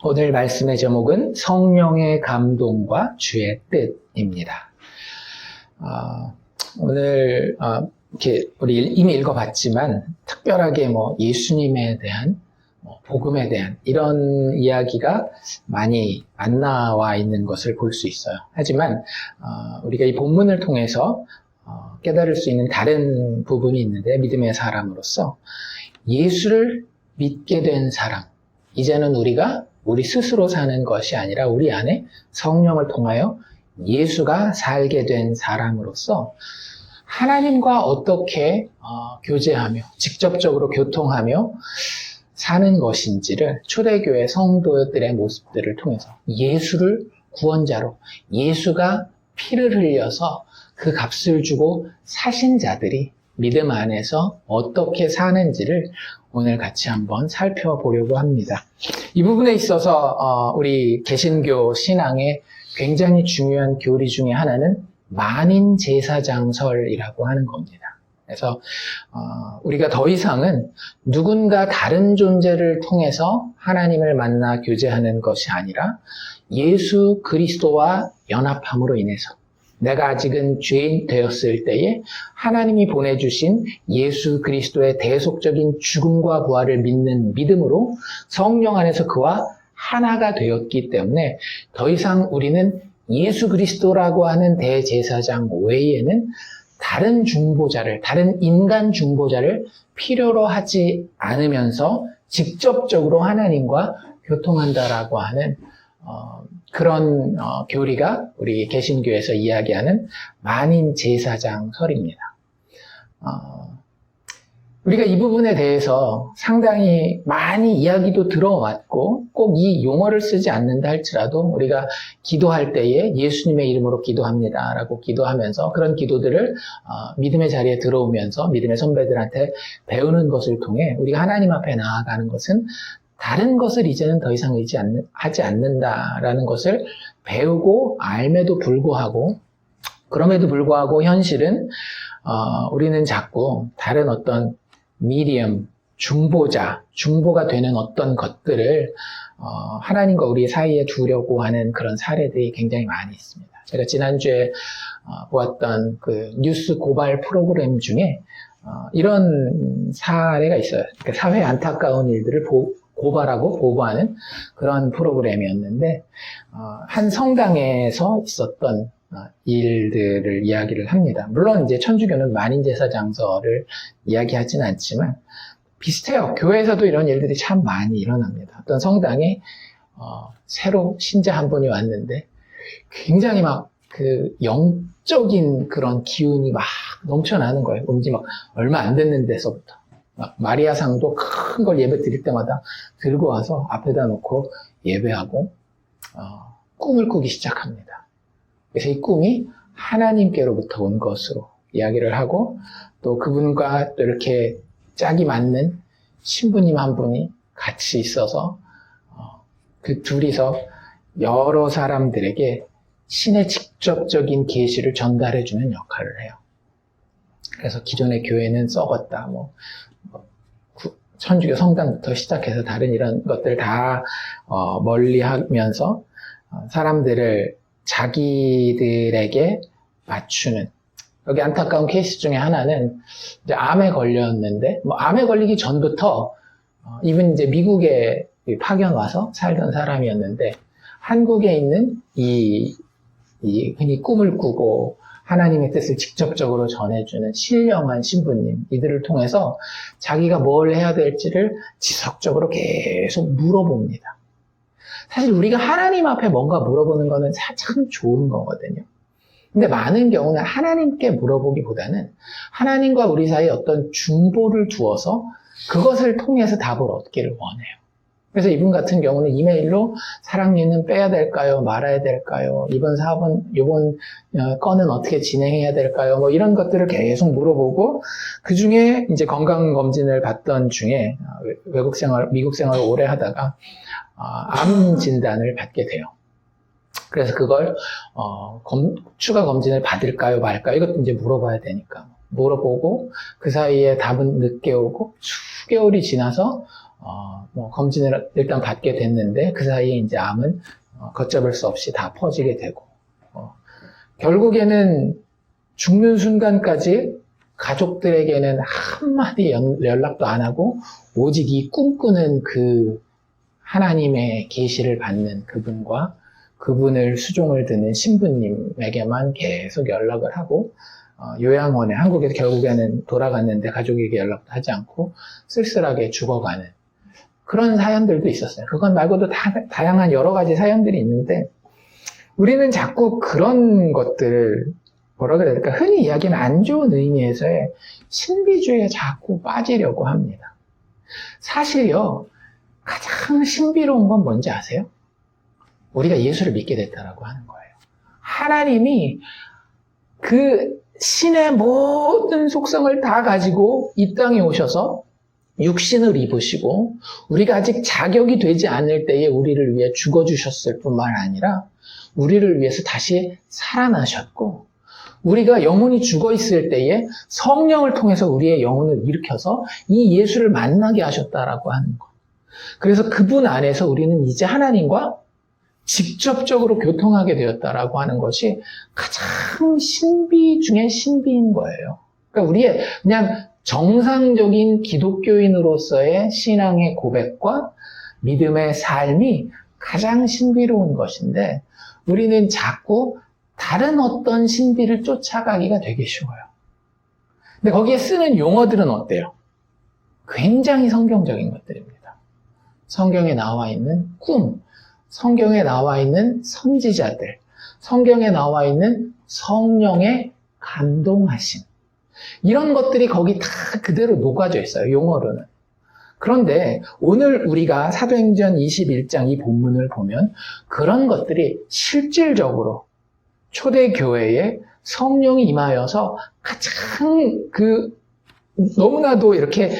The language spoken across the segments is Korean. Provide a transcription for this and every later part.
오늘 말씀의 제목은 성령의 감동과 주의 뜻입니다. 오늘 이렇게 우리 이미 읽어봤지만 특별하게 예수님에 대한 복음에 대한 이런 이야기가 많이 안 나와 있는 것을 볼 수 있어요. 하지만 우리가 이 본문을 통해서 깨달을 수 있는 다른 부분이 있는데, 믿음의 사람으로서 예수를 믿게 된 사람, 이제는 우리가 우리 스스로 사는 것이 아니라 우리 안에 성령을 통하여 예수가 살게 된 사람으로서 하나님과 어떻게 교제하며 직접적으로 교통하며 사는 것인지를 초대교회 성도들의 모습들을 통해서 예수를 구원자로, 예수가 피를 흘려서 그 값을 주고 사신 자들이 믿음 안에서 어떻게 사는지를 오늘 같이 한번 살펴보려고 합니다. 이 부분에 있어서 우리 개신교 신앙의 굉장히 중요한 교리 중에 하나는 만인제사장설이라고 하는 겁니다. 그래서 우리가 더 이상은 누군가 다른 존재를 통해서 하나님을 만나 교제하는 것이 아니라 예수 그리스도와 연합함으로 인해서, 내가 아직은 죄인 되었을 때에 하나님이 보내주신 예수 그리스도의 대속적인 죽음과 부활을 믿는 믿음으로 성령 안에서 그와 하나가 되었기 때문에 더 이상 우리는 예수 그리스도라고 하는 대제사장 외에는 다른 중보자를, 다른 인간 중보자를 필요로 하지 않으면서 직접적으로 하나님과 교통한다라고 하는 그런 교리가 우리 개신교에서 이야기하는 만인제사장설입니다. 우리가 이 부분에 대해서 상당히 많이 이야기도 들어왔고, 꼭 이 용어를 쓰지 않는다 할지라도 우리가 기도할 때에 예수님의 이름으로 기도합니다 라고 기도하면서 그런 기도들을 믿음의 자리에 들어오면서 믿음의 선배들한테 배우는 것을 통해 우리가 하나님 앞에 나아가는 것은 다른 것을 이제는 더 이상 하지 않는다라는 것을 배우고 알매도 불구하고, 그럼에도 불구하고 현실은 우리는 자꾸 다른 어떤 미디엄, 중보가 되는 어떤 것들을 하나님과 우리 사이에 두려고 하는 그런 사례들이 굉장히 많이 있습니다. 제가 지난주에 보았던 그 뉴스 고발 프로그램 중에 이런 사례가 있어요. 그러니까 사회의 안타까운 일들을 고발하고 보고하는 그런 프로그램이었는데, 한 성당에서 있었던 일들을 이야기를 합니다. 물론 이제 천주교는 만인제사장설을 이야기하진 않지만 비슷해요. 교회에서도 이런 일들이 참 많이 일어납니다. 어떤 성당에 새로 신자 한 분이 왔는데 굉장히 막 그 영적인 그런 기운이 막 넘쳐나는 거예요. 뭔지 막 얼마 안 됐는 데서부터 막 마리아상도 큰 걸 예배 드릴 때마다 들고 와서 앞에다 놓고 예배하고 꿈을 꾸기 시작합니다. 그래서 이 꿈이 하나님께로부터 온 것으로 이야기를 하고, 또 그분과 또 이렇게 짝이 맞는 신부님 한 분이 같이 있어서 그 둘이서 여러 사람들에게 신의 직접적인 계시를 전달해주는 역할을 해요. 그래서 기존의 교회는 썩었다, 천주교 성당부터 시작해서 다른 이런 것들 다 멀리 하면서 사람들을 자기들에게 맞추는, 여기 안타까운 케이스 중에 하나는 이제 암에 걸렸는데, 암에 걸리기 전부터 이분 이제 미국에 파견 와서 살던 사람이었는데, 한국에 있는 흔히 꿈을 꾸고 하나님의 뜻을 직접적으로 전해주는 신령한 신부님, 이들을 통해서 자기가 뭘 해야 될지를 지속적으로 계속 물어봅니다. 사실 우리가 하나님 앞에 뭔가 물어보는 거는 참 좋은 거거든요. 근데 많은 경우는 하나님께 물어보기보다는 하나님과 우리 사이에 어떤 중보를 두어서 그것을 통해서 답을 얻기를 원해요. 그래서 이분 같은 경우는 이메일로 사랑니는 빼야 될까요? 말아야 될까요? 이번 건은 어떻게 진행해야 될까요? 이런 것들을 계속 물어보고, 그 중에 이제 건강검진을 받던 중에 미국 생활을 오래 하다가 암 진단을 받게 돼요. 그래서 그걸 추가 검진을 받을까요, 말까요? 이것도 이제 물어봐야 되니까 물어보고, 그 사이에 답은 늦게 오고 수개월이 지나서 검진을 일단 받게 됐는데 그 사이에 이제 암은 걷잡을 수 없이 다 퍼지게 되고 결국에는 죽는 순간까지 가족들에게는 한마디 연락도 안 하고 오직 이 꿈꾸는 그 하나님의 계시를 받는 그분과 그분을 수종을 드는 신부님에게만 계속 연락을 하고 요양원에 한국에서 결국에는 돌아갔는데 가족에게 연락도 하지 않고 쓸쓸하게 죽어가는 그런 사연들도 있었어요. 그건 말고도 다양한 여러 가지 사연들이 있는데 우리는 자꾸 그런 것들을 뭐라 그래야 될까? 흔히 이야기하는 안 좋은 의미에서의 신비주의에 자꾸 빠지려고 합니다. 사실요, 가장 신비로운 건 뭔지 아세요? 우리가 예수를 믿게 됐다라고 하는 거예요. 하나님이 그 신의 모든 속성을 다 가지고 이 땅에 오셔서 육신을 입으시고 우리가 아직 자격이 되지 않을 때에 우리를 위해 죽어주셨을 뿐만 아니라 우리를 위해서 다시 살아나셨고 우리가 영혼이 죽어 있을 때에 성령을 통해서 우리의 영혼을 일으켜서 이 예수를 만나게 하셨다라고 하는 것. 그래서 그분 안에서 우리는 이제 하나님과 직접적으로 교통하게 되었다라고 하는 것이 가장 신비 중에 신비인 거예요. 그러니까 우리의 그냥 정상적인 기독교인으로서의 신앙의 고백과 믿음의 삶이 가장 신비로운 것인데 우리는 자꾸 다른 어떤 신비를 쫓아가기가 되게 쉬워요. 근데 거기에 쓰는 용어들은 어때요? 굉장히 성경적인 것들입니다. 성경에 나와 있는 꿈, 성경에 나와 있는 선지자들, 성경에 나와 있는 성령의 감동하심. 이런 것들이 거기 다 그대로 녹아져 있어요, 용어로는. 그런데 오늘 우리가 사도행전 21장 이 본문을 보면 그런 것들이 실질적으로 초대교회에 성령이 임하여서 가장 너무나도 이렇게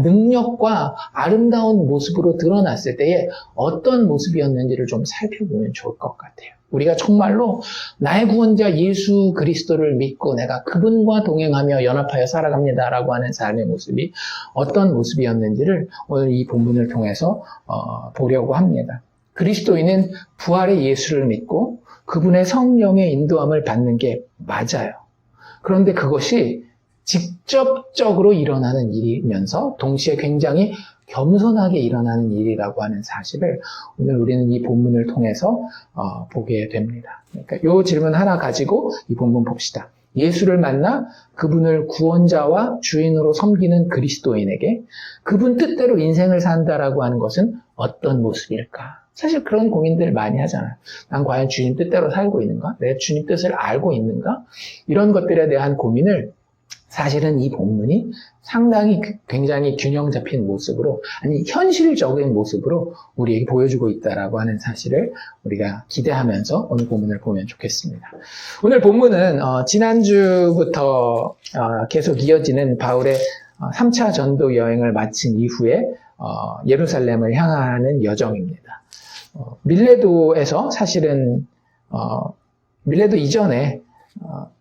능력과 아름다운 모습으로 드러났을 때에 어떤 모습이었는지를 좀 살펴보면 좋을 것 같아요. 우리가 정말로 나의 구원자 예수 그리스도를 믿고 내가 그분과 동행하며 연합하여 살아갑니다라고 하는 삶의 모습이 어떤 모습이었는지를 오늘 이 본문을 통해서 보려고 합니다. 그리스도인은 부활의 예수를 믿고 그분의 성령의 인도함을 받는 게 맞아요. 그런데 그것이 직접적으로 일어나는 일이면서 동시에 굉장히 겸손하게 일어나는 일이라고 하는 사실을 오늘 우리는 이 본문을 통해서 보게 됩니다. 그러니까 이 질문 하나 가지고 이 본문 봅시다. 예수를 만나 그분을 구원자와 주인으로 섬기는 그리스도인에게 그분 뜻대로 인생을 산다라고 하는 것은 어떤 모습일까? 사실 그런 고민들을 많이 하잖아요. 난 과연 주님 뜻대로 살고 있는가? 내 주님 뜻을 알고 있는가? 이런 것들에 대한 고민을 사실은 이 본문이 상당히 굉장히 균형 잡힌 모습으로, 아니 현실적인 모습으로 우리에게 보여주고 있다라고 하는 사실을 우리가 기대하면서 오늘 본문을 보면 좋겠습니다. 오늘 본문은 지난주부터 계속 이어지는 바울의 3차 전도 여행을 마친 이후에 예루살렘을 향하는 여정입니다. 밀레도에서 사실은 밀레도 이전에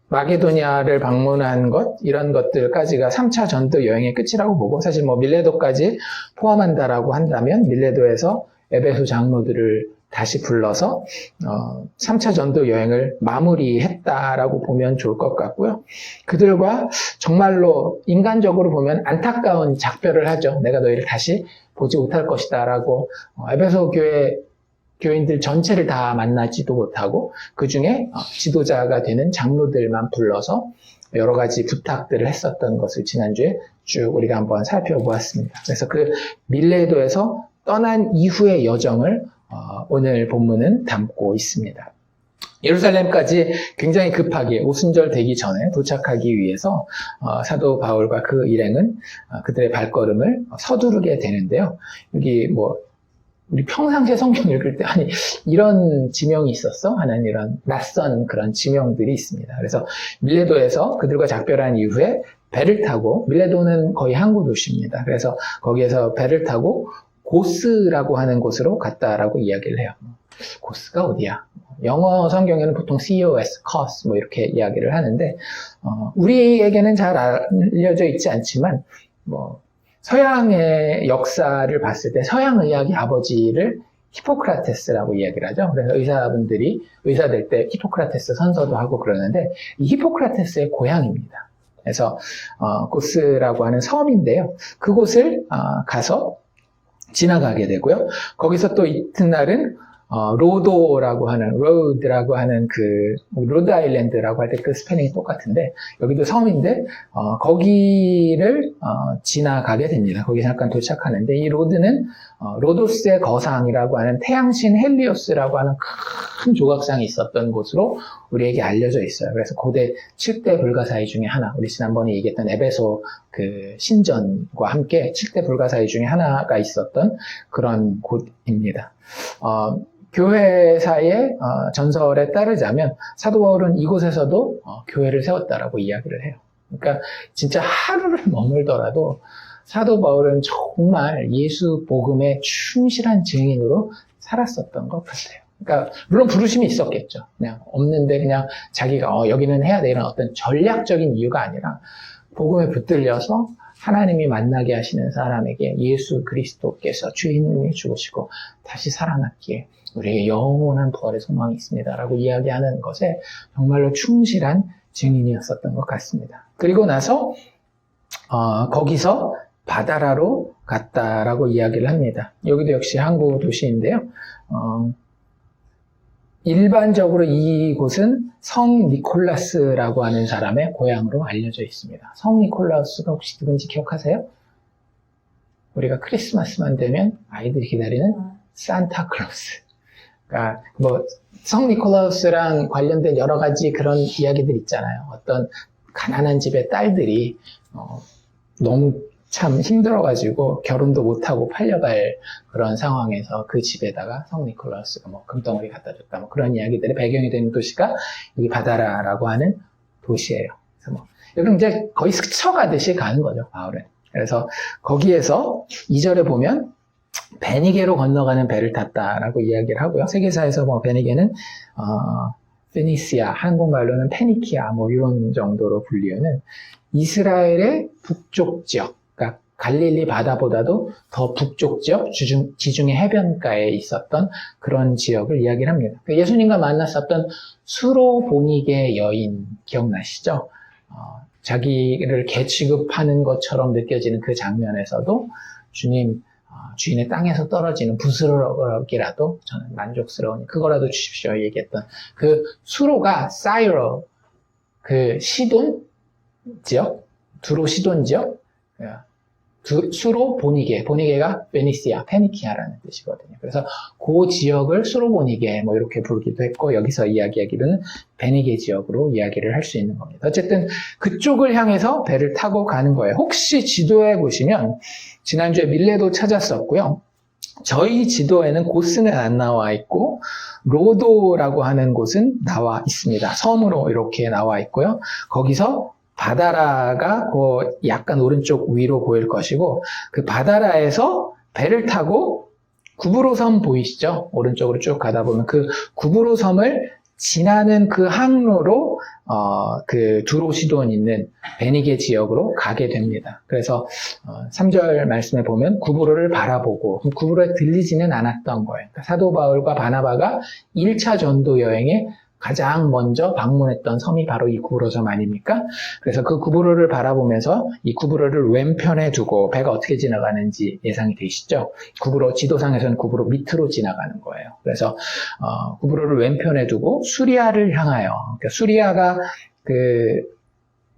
마게도니아를 방문한 것, 이런 것들까지가 3차 전도 여행의 끝이라고 보고, 사실 밀레도까지 포함한다라고 한다면 밀레도에서 에베소 장로들을 다시 불러서 3차 전도 여행을 마무리했다라고 보면 좋을 것 같고요. 그들과 정말로 인간적으로 보면 안타까운 작별을 하죠. 내가 너희를 다시 보지 못할 것이다 라고 에베소 교인들 전체를 다 만나지도 못하고 그 중에 지도자가 되는 장로들만 불러서 여러 가지 부탁들을 했었던 것을 지난주에 쭉 우리가 한번 살펴보았습니다. 그래서 그 밀레도에서 떠난 이후의 여정을 오늘 본문은 담고 있습니다. 예루살렘까지 굉장히 급하게 오순절 되기 전에 도착하기 위해서 사도 바울과 그 일행은 그들의 발걸음을 서두르게 되는데요. 여기 우리 평상시에 성경 읽을 때 아니 이런 지명이 있었어? 하는 이런 낯선 그런 지명들이 있습니다. 그래서 밀레도에서 그들과 작별한 이후에 배를 타고, 밀레도는 거의 항구 도시입니다. 그래서 거기에서 배를 타고 고스라고 하는 곳으로 갔다라고 이야기를 해요. 고스가 어디야? 영어 성경에는 보통 COS, COS 이렇게 이야기를 하는데 우리에게는 잘 알려져 있지 않지만 서양의 역사를 봤을 때 서양의학의 아버지를 히포크라테스라고 이야기를 하죠. 그래서 의사 될 때 히포크라테스 선서도 하고 그러는데 이 히포크라테스의 고향입니다. 그래서 고스라고 하는 섬인데요. 그곳을 가서 지나가게 되고요. 거기서 또 이튿날은 로드라고 하는 로드 아일랜드라고 할 때 그 스펠링이 똑같은데, 여기도 섬인데, 거기를, 지나가게 됩니다. 거기 잠깐 도착하는데, 이 로드는, 로도스의 거상이라고 하는 태양신 헬리오스라고 하는 큰 조각상이 있었던 곳으로 우리에게 알려져 있어요. 그래서 고대 7대 불가사의 중에 하나, 우리 지난번에 얘기했던 에베소 그 신전과 함께 7대 불가사의 중에 하나가 있었던 그런 곳입니다. 교회사의 전설에 따르자면 사도 바울은 이곳에서도 교회를 세웠다라고 이야기를 해요. 그러니까 진짜 하루를 머물더라도 사도 바울은 정말 예수 복음의 충실한 증인으로 살았었던 것 같아요. 그러니까 물론 부르심이 있었겠죠. 그냥 없는데 그냥 자기가 여기는 해야 돼 이런 어떤 전략적인 이유가 아니라 복음에 붙들려서 하나님이 만나게 하시는 사람에게 예수 그리스도께서 주인님이 죽으시고 다시 살아났기에 우리에게 영원한 부활의 소망이 있습니다 라고 이야기하는 것에 정말로 충실한 증인이었었던 것 같습니다. 그리고 나서 거기서 바다라로 갔다라고 이야기를 합니다. 여기도 역시 항구 도시인데요. 일반적으로 이곳은 성 니콜라스라고 하는 사람의 고향으로 알려져 있습니다. 성 니콜라스가 혹시 누군지 기억하세요? 우리가 크리스마스만 되면 아이들이 기다리는 산타클로스. 그러니까 성 니콜라스랑 관련된 여러 가지 그런 이야기들 있잖아요. 어떤 가난한 집의 딸들이 너무 참 힘들어가지고 결혼도 못하고 팔려갈 그런 상황에서 그 집에다가 성 니콜라스가 금덩어리 갖다 줬다 그런 이야기들의 배경이 되는 도시가 여기 바다라라고 하는 도시예요. 그래서 여기 이제 거의 스쳐가듯이 가는 거죠, 바울은. 그래서 거기에서 2절에 보면 베니게로 건너가는 배를 탔다라고 이야기를 하고요. 세계사에서 베니게는 페니시아, 한국말로는 페니키아 이런 정도로 불리우는 이스라엘의 북쪽 지역, 그러니까 갈릴리 바다보다도 더 북쪽 지역, 지중해 해변가에 있었던 그런 지역을 이야기를 합니다. 예수님과 만났었던 수로보니게 여인 기억나시죠? 자기를 개 취급하는 것처럼 느껴지는 그 장면에서도 주인의 땅에서 떨어지는 부스러기라도 저는 만족스러우니 그거라도 주십시오 얘기했던 그 수로가 사이로, 그 시돈 지역, 두로 시돈 지역, 수로 보니게가 베니시아, 페니키아라는 뜻이거든요. 그래서 그 지역을 수로 보니게 이렇게 부르기도 했고, 여기서 이야기하기로는 베니게 지역으로 이야기를 할 수 있는 겁니다. 어쨌든 그쪽을 향해서 배를 타고 가는 거예요. 혹시 지도에 보시면 지난주에 밀레도 찾았었고요. 저희 지도에는 고스는 안 나와 있고 로도라고 하는 곳은 나와 있습니다. 섬으로 이렇게 나와 있고요. 거기서 바다라가 약간 오른쪽 위로 보일 것이고, 그 바다라에서 배를 타고 구브로 섬 보이시죠? 오른쪽으로 쭉 가다 보면 그 구브로 섬을 지나는 그 항로로 그 두로시돈 있는 베니게 지역으로 가게 됩니다. 그래서 3절 말씀에 보면 구브로를 바라보고, 구브로에 들리지는 않았던 거예요. 그러니까 사도 바울과 바나바가 1차 전도 여행에 가장 먼저 방문했던 섬이 바로 이 구브로 섬 아닙니까? 그래서 그 구브로를 바라보면서 이 구브로를 왼편에 두고 배가 어떻게 지나가는지 예상이 되시죠? 구브로, 지도상에서는 구브로 밑으로 지나가는 거예요. 그래서 구브로를 왼편에 두고 수리아를 향하여, 그러니까 수리아가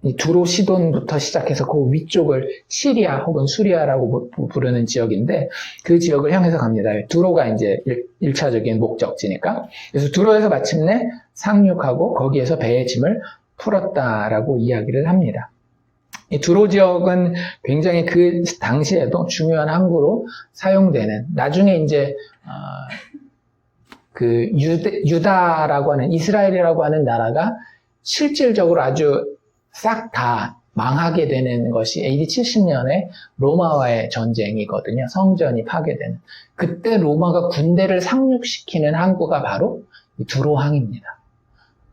이 두로 시돈부터 시작해서 그 위쪽을 시리아 혹은 수리아라고 부르는 지역인데, 그 지역을 향해서 갑니다. 두로가 이제 1차적인 목적지니까. 그래서 두로에서 마침내 상륙하고 거기에서 배의 짐을 풀었다라고 이야기를 합니다. 이 두로 지역은 굉장히 그 당시에도 중요한 항구로 사용되는, 나중에 이제 그 유다라고 하는, 이스라엘이라고 하는 나라가 실질적으로 아주 싹 다 망하게 되는 것이 AD 70년에 로마와의 전쟁이거든요. 성전이 파괴되는. 그때 로마가 군대를 상륙시키는 항구가 바로 이 두로항입니다.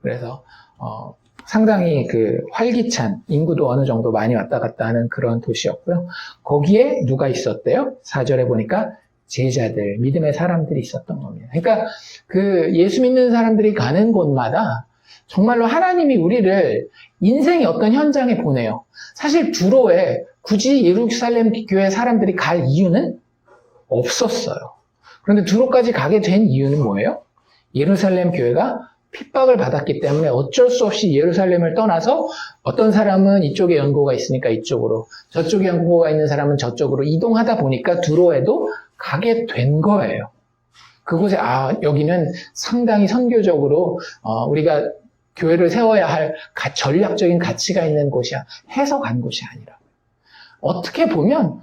그래서 상당히 그 활기찬, 인구도 어느 정도 많이 왔다 갔다 하는 그런 도시였고요. 거기에 누가 있었대요? 4절에 보니까 제자들, 믿음의 사람들이 있었던 겁니다. 그러니까 그 예수 믿는 사람들이 가는 곳마다 정말로 하나님이 우리를 인생의 어떤 현장에 보내요. 사실 두로에 굳이 예루살렘 교회 사람들이 갈 이유는 없었어요. 그런데 두로까지 가게 된 이유는 뭐예요? 예루살렘 교회가 핍박을 받았기 때문에 어쩔 수 없이 예루살렘을 떠나서 어떤 사람은 이쪽에 연고가 있으니까 이쪽으로, 저쪽에 연고가 있는 사람은 저쪽으로 이동하다 보니까 두로에도 가게 된 거예요. 그곳에 여기는 상당히 선교적으로 우리가 교회를 세워야 할 전략적인 가치가 있는 곳이야 해서 간 곳이 아니라, 어떻게 보면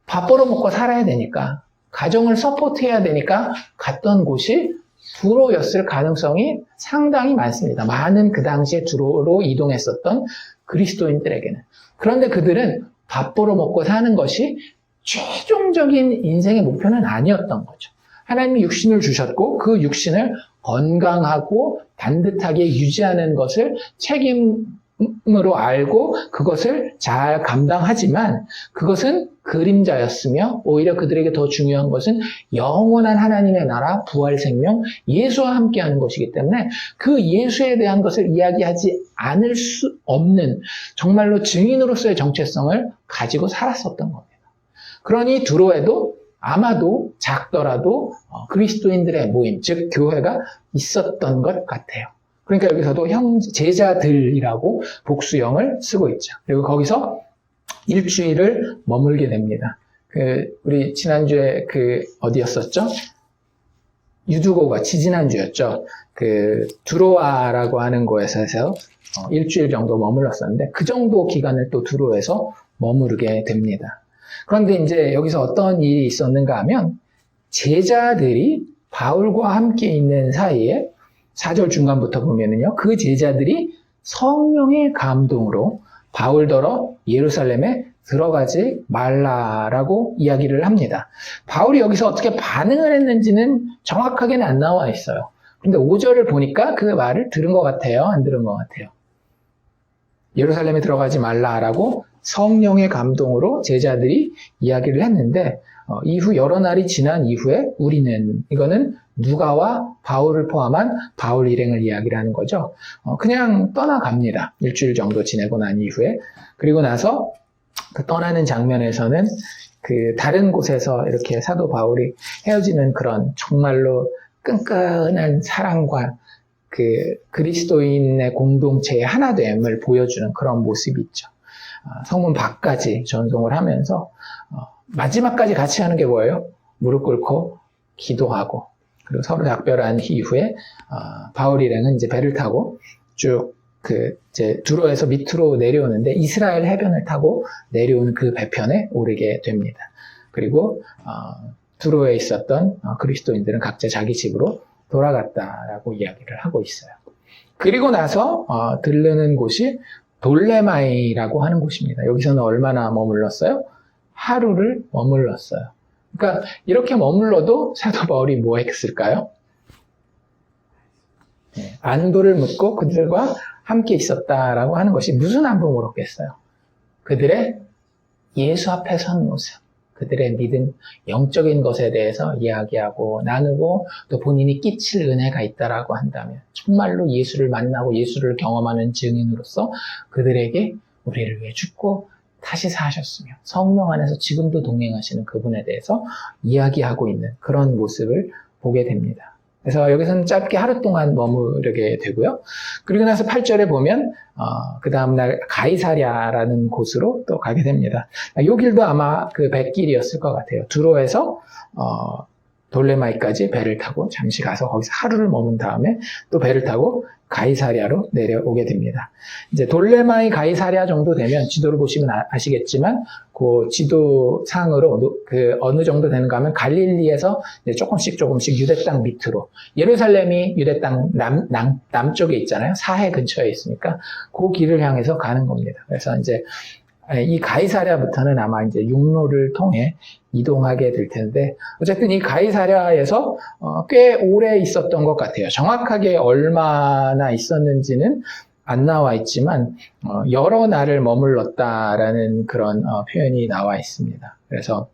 밥 벌어먹고 살아야 되니까, 가정을 서포트해야 되니까 갔던 곳이 두로였을 가능성이 상당히 많습니다. 많은 그 당시에 두로로 이동했었던 그리스도인들에게는. 그런데 그들은 밥 벌어먹고 사는 것이 최종적인 인생의 목표는 아니었던 거죠. 하나님이 육신을 주셨고 그 육신을 건강하고 반듯하게 유지하는 것을 책임으로 알고 그것을 잘 감당하지만, 그것은 그림자였으며 오히려 그들에게 더 중요한 것은 영원한 하나님의 나라, 부활 생명, 예수와 함께하는 것이기 때문에 그 예수에 대한 것을 이야기하지 않을 수 없는 정말로 증인으로서의 정체성을 가지고 살았었던 겁니다. 그러니 두로에도 아마도 작더라도 그리스도인들의 모임, 즉 교회가 있었던 것 같아요. 그러니까 여기서도 제자들이라고 복수형을 쓰고 있죠. 그리고 거기서 일주일을 머물게 됩니다. 우리 지난주에 어디였었죠? 유두고가 지지난주였죠. 두로아라고 하는 곳에서 일주일 정도 머물렀었는데, 그 정도 기간을 또 두로에서 머무르게 됩니다. 그런데 이제 여기서 어떤 일이 있었는가 하면, 제자들이 바울과 함께 있는 사이에 4절 중간부터 보면은요, 그 제자들이 성령의 감동으로 바울더러 예루살렘에 들어가지 말라라고 이야기를 합니다. 바울이 여기서 어떻게 반응을 했는지는 정확하게는 안 나와 있어요. 그런데 5절을 보니까 그 말을 들은 것 같아요? 안 들은 것 같아요? 예루살렘에 들어가지 말라라고 성령의 감동으로 제자들이 이야기를 했는데, 이후 여러 날이 지난 이후에 이거는 누가와 바울을 포함한 바울 일행을 이야기를 하는 거죠. 그냥 떠나갑니다. 일주일 정도 지내고 난 이후에. 그리고 나서 그 떠나는 장면에서는 다른 곳에서 이렇게 사도 바울이 헤어지는 그런 정말로 끈끈한 사랑과 그리스도인의 공동체의 하나됨을 보여주는 그런 모습이 있죠. 성문 밖까지 전송을 하면서 마지막까지 같이 하는 게 뭐예요? 무릎 꿇고 기도하고, 그리고 서로 작별한 이후에 바울 일행은 이제 배를 타고 쭉 이제 두로에서 밑으로 내려오는데, 이스라엘 해변을 타고 내려오는 그 배편에 오르게 됩니다. 그리고 두로에 있었던 그리스도인들은 각자 자기 집으로 돌아갔다라고 이야기를 하고 있어요. 그리고 나서 들르는 곳이 돌레마이라고 하는 곳입니다. 여기서는 얼마나 머물렀어요? 하루를 머물렀어요. 그러니까 이렇게 머물러도 사도 바울이 뭐 했을까요? 안도를 묻고 그들과 함께 있었다라고 하는 것이 무슨 안부 묻겠어요? 그들의 예수 앞에 선 모습, 그들의 믿음, 영적인 것에 대해서 이야기하고 나누고, 또 본인이 끼칠 은혜가 있다라고 한다면 정말로 예수를 만나고 예수를 경험하는 증인으로서 그들에게 우리를 위해 죽고 다시 사셨으며 성령 안에서 지금도 동행하시는 그분에 대해서 이야기하고 있는 그런 모습을 보게 됩니다. 그래서 여기서는 짧게 하루 동안 머무르게 되고요. 그리고 나서 8절에 보면 그 다음날 가이사랴라는 곳으로 또 가게 됩니다. 이 길도 아마 그 뱃길이었을 것 같아요. 두로에서 돌레마이까지 배를 타고 잠시 가서 거기서 하루를 머문 다음에 또 배를 타고 가이사랴로 내려오게 됩니다. 이제 돌레마이 가이사랴 정도 되면, 지도를 보시면 아시겠지만 그 지도상으로 어느 정도 되는가 하면 갈릴리에서 이제 조금씩 유대 땅 밑으로, 예루살렘이 유대 땅 남쪽에 있잖아요. 사해 근처에 있으니까 그 길을 향해서 가는 겁니다. 그래서 이제 이 가이사랴부터는 아마 이제 육로를 통해 이동하게 될 텐데, 어쨌든 이 가이사랴에서 꽤 오래 있었던 것 같아요. 정확하게 얼마나 있었는지는 안 나와 있지만 여러 날을 머물렀다라는 그런 표현이 나와 있습니다. 그래서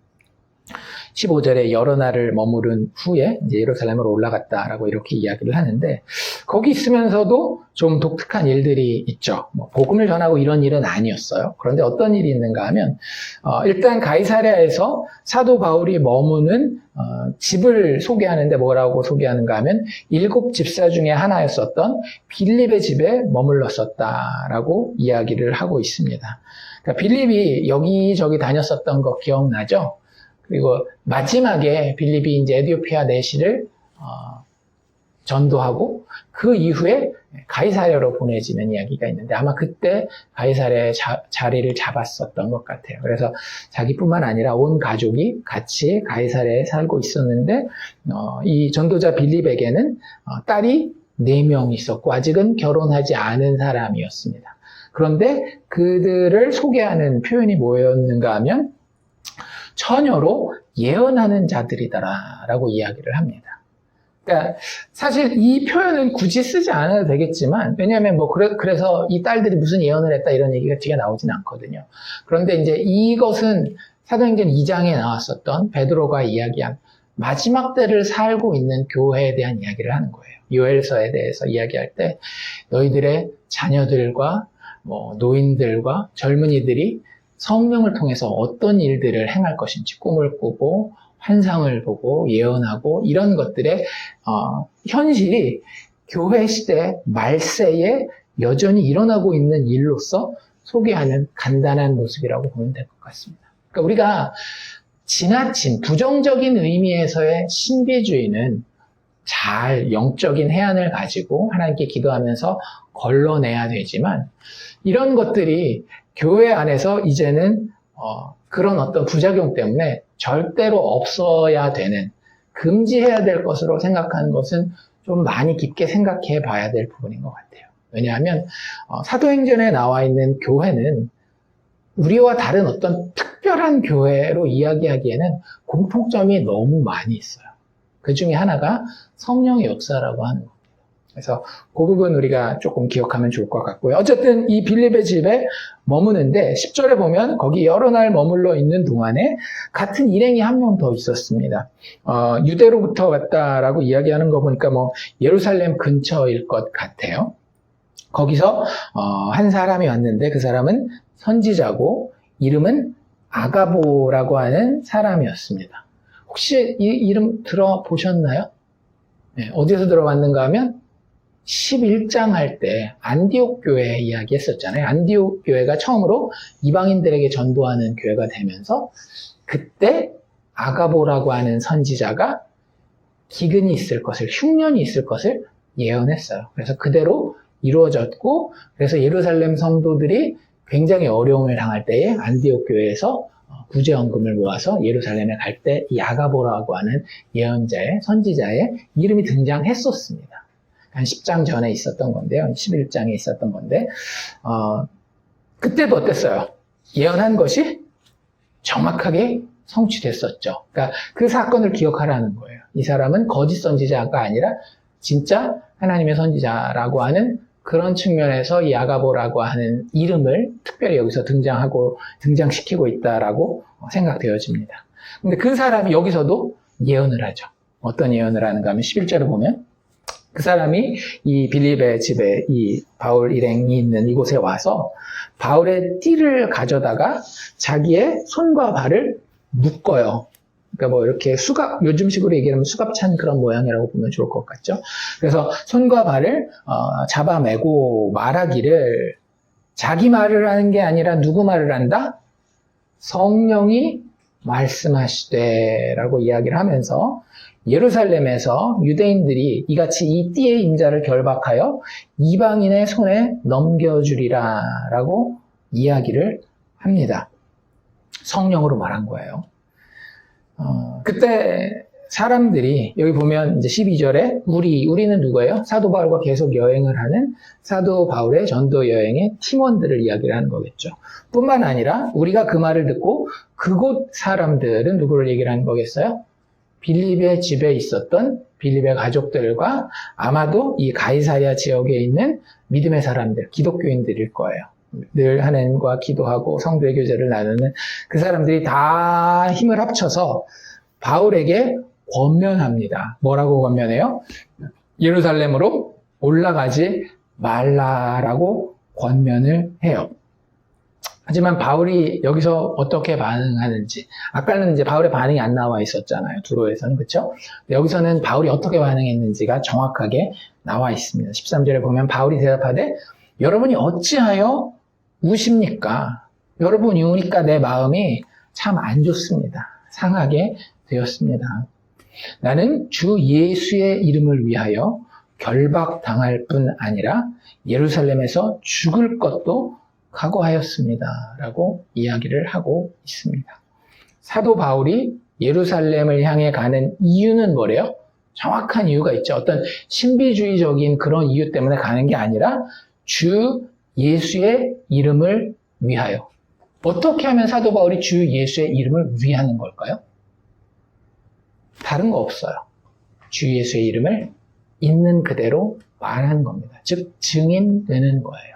15절에 여러 날을 머무른 후에 이제 예루살렘으로 올라갔다라고 이렇게 이야기를 하는데, 거기 있으면서도 좀 독특한 일들이 있죠. 복음을 전하고 이런 일은 아니었어요. 그런데 어떤 일이 있는가 하면 일단 가이사랴에서 사도 바울이 머무는 집을 소개하는데 뭐라고 소개하는가 하면 7 집사 중에 하나였었던 빌립의 집에 머물렀었다라고 이야기를 하고 있습니다. 그러니까 빌립이 여기저기 다녔었던 거 기억나죠? 그리고 마지막에 빌립이 이제 에티오피아 내시를 전도하고 그 이후에 가이사랴로 보내지는 이야기가 있는데, 아마 그때 가이사랴에 자리를 잡았었던 것 같아요. 그래서 자기뿐만 아니라 온 가족이 같이 가이사랴에 살고 있었는데, 이 전도자 빌립에게는 딸이 4명 있었고 아직은 결혼하지 않은 사람이었습니다. 그런데 그들을 소개하는 표현이 뭐였는가 하면 처녀로 예언하는 자들이다라고 이야기를 합니다. 그러니까 사실 이 표현은 굳이 쓰지 않아도 되겠지만, 왜냐하면 그래서 이 딸들이 무슨 예언을 했다 이런 얘기가 뒤에 나오진 않거든요. 그런데 이제 이것은 사도행전 2장에 나왔었던 베드로가 이야기한 마지막 때를 살고 있는 교회에 대한 이야기를 하는 거예요. 요엘서에 대해서 이야기할 때 너희들의 자녀들과 노인들과 젊은이들이 성령을 통해서 어떤 일들을 행할 것인지 꿈을 꾸고 환상을 보고 예언하고 이런 것들의 현실이 교회 시대 말세에 여전히 일어나고 있는 일로서 소개하는 간단한 모습이라고 보면 될 것 같습니다. 그러니까 우리가 지나친 부정적인 의미에서의 신비주의는 잘 영적인 해안을 가지고 하나님께 기도하면서 걸러내야 되지만, 이런 것들이 교회 안에서 이제는 그런 어떤 부작용 때문에 절대로 없어야 되는, 금지해야 될 것으로 생각하는 것은 좀 많이 깊게 생각해 봐야 될 부분인 것 같아요. 왜냐하면 사도행전에 나와 있는 교회는 우리와 다른 어떤 특별한 교회로 이야기하기에는 공통점이 너무 많이 있어요. 그 중에 하나가 성령의 역사라고 하는 겁니다. 그래서 그 부분 우리가 조금 기억하면 좋을 것 같고요. 어쨌든 이 빌립의 집에 머무는데 10절에 보면 거기 여러 날 머물러 있는 동안에 같은 일행이 한 명 더 있었습니다. 유대로부터 왔다라고 이야기하는 거 보니까 예루살렘 근처일 것 같아요. 거기서 한 사람이 왔는데 그 사람은 선지자고 이름은 아가보라고 하는 사람이었습니다. 혹시 이 이름 들어보셨나요? 네, 어디서 들어봤는가 하면 11장 할 때 안디옥 교회 이야기 했었잖아요. 안디옥 교회가 처음으로 이방인들에게 전도하는 교회가 되면서 그때 아가보라고 하는 선지자가 기근이 있을 것을, 흉년이 있을 것을 예언했어요. 그래서 그대로 이루어졌고, 그래서 예루살렘 성도들이 굉장히 어려움을 당할 때에 안디옥 교회에서 구제헌금을 모아서 예루살렘에 갈 때 이 아가보라고 하는 예언자의, 선지자의 이름이 등장했었습니다. 한 10장 전에 있었던 건데요. 11장에 있었던 건데, 그때도 어땠어요? 예언한 것이 정확하게 성취됐었죠. 그러니까 그 사건을 기억하라는 거예요. 이 사람은 거짓 선지자가 아니라 진짜 하나님의 선지자라고 하는 그런 측면에서 이 아가보라고 하는 이름을 특별히 여기서 등장시키고 있다라고 생각되어집니다. 근데 그 사람이 여기서도 예언을 하죠. 어떤 예언을 하는가 하면 11절을 보면 그 사람이 이 빌립의 집에 이 바울 일행이 있는 이곳에 와서 바울의 띠를 가져다가 자기의 손과 발을 묶어요. 그러니까 이렇게 요즘식으로 얘기하면 수갑 찬 그런 모양이라고 보면 좋을 것 같죠. 그래서 손과 발을 잡아매고 말하기를, 자기 말을 하는 게 아니라 누구 말을 한다? 성령이 말씀하시되라고 이야기를 하면서 예루살렘에서 유대인들이 이같이 이 띠의 임자를 결박하여 이방인의 손에 넘겨주리라 라고 이야기를 합니다. 성령으로 말한 거예요. 그때 사람들이, 여기 보면 이제 12절에 우리는 누구예요? 사도 바울과 계속 여행을 하는 사도 바울의 전도 여행의 팀원들을 이야기를 하는 거겠죠. 뿐만 아니라 우리가 그 말을 듣고 그곳 사람들은 누구를 얘기를 하는 거겠어요? 빌립의 집에 있었던 빌립의 가족들과 아마도 이 가이사랴 지역에 있는 믿음의 사람들, 기독교인들일 거예요. 늘 하나님과 기도하고 성도의 교제를 나누는 그 사람들이 다 힘을 합쳐서 바울에게 권면합니다. 뭐라고 권면해요? 예루살렘으로 올라가지 말라라고 권면을 해요. 하지만 바울이 여기서 어떻게 반응하는지, 아까는 이제 바울의 반응이 안 나와 있었잖아요. 두로에서는, 그렇죠? 여기서는 바울이 어떻게 반응했는지가 정확하게 나와 있습니다. 13절에 보면 바울이 대답하되 여러분이 어찌하여 우십니까? 여러분이 우니까 내 마음이 참 안 좋습니다. 상하게 되었습니다. 나는 주 예수의 이름을 위하여 결박당할 뿐 아니라 예루살렘에서 죽을 것도 각오하였습니다. 라고 이야기를 하고 있습니다. 사도 바울이 예루살렘을 향해 가는 이유는 뭐래요? 정확한 이유가 있죠. 어떤 신비주의적인 그런 이유 때문에 가는 게 아니라 주 예수의 이름을 위하여. 어떻게 하면 사도 바울이 주 예수의 이름을 위하는 걸까요? 다른 거 없어요. 주 예수의 이름을 있는 그대로 말하는 겁니다. 즉 증인되는 거예요.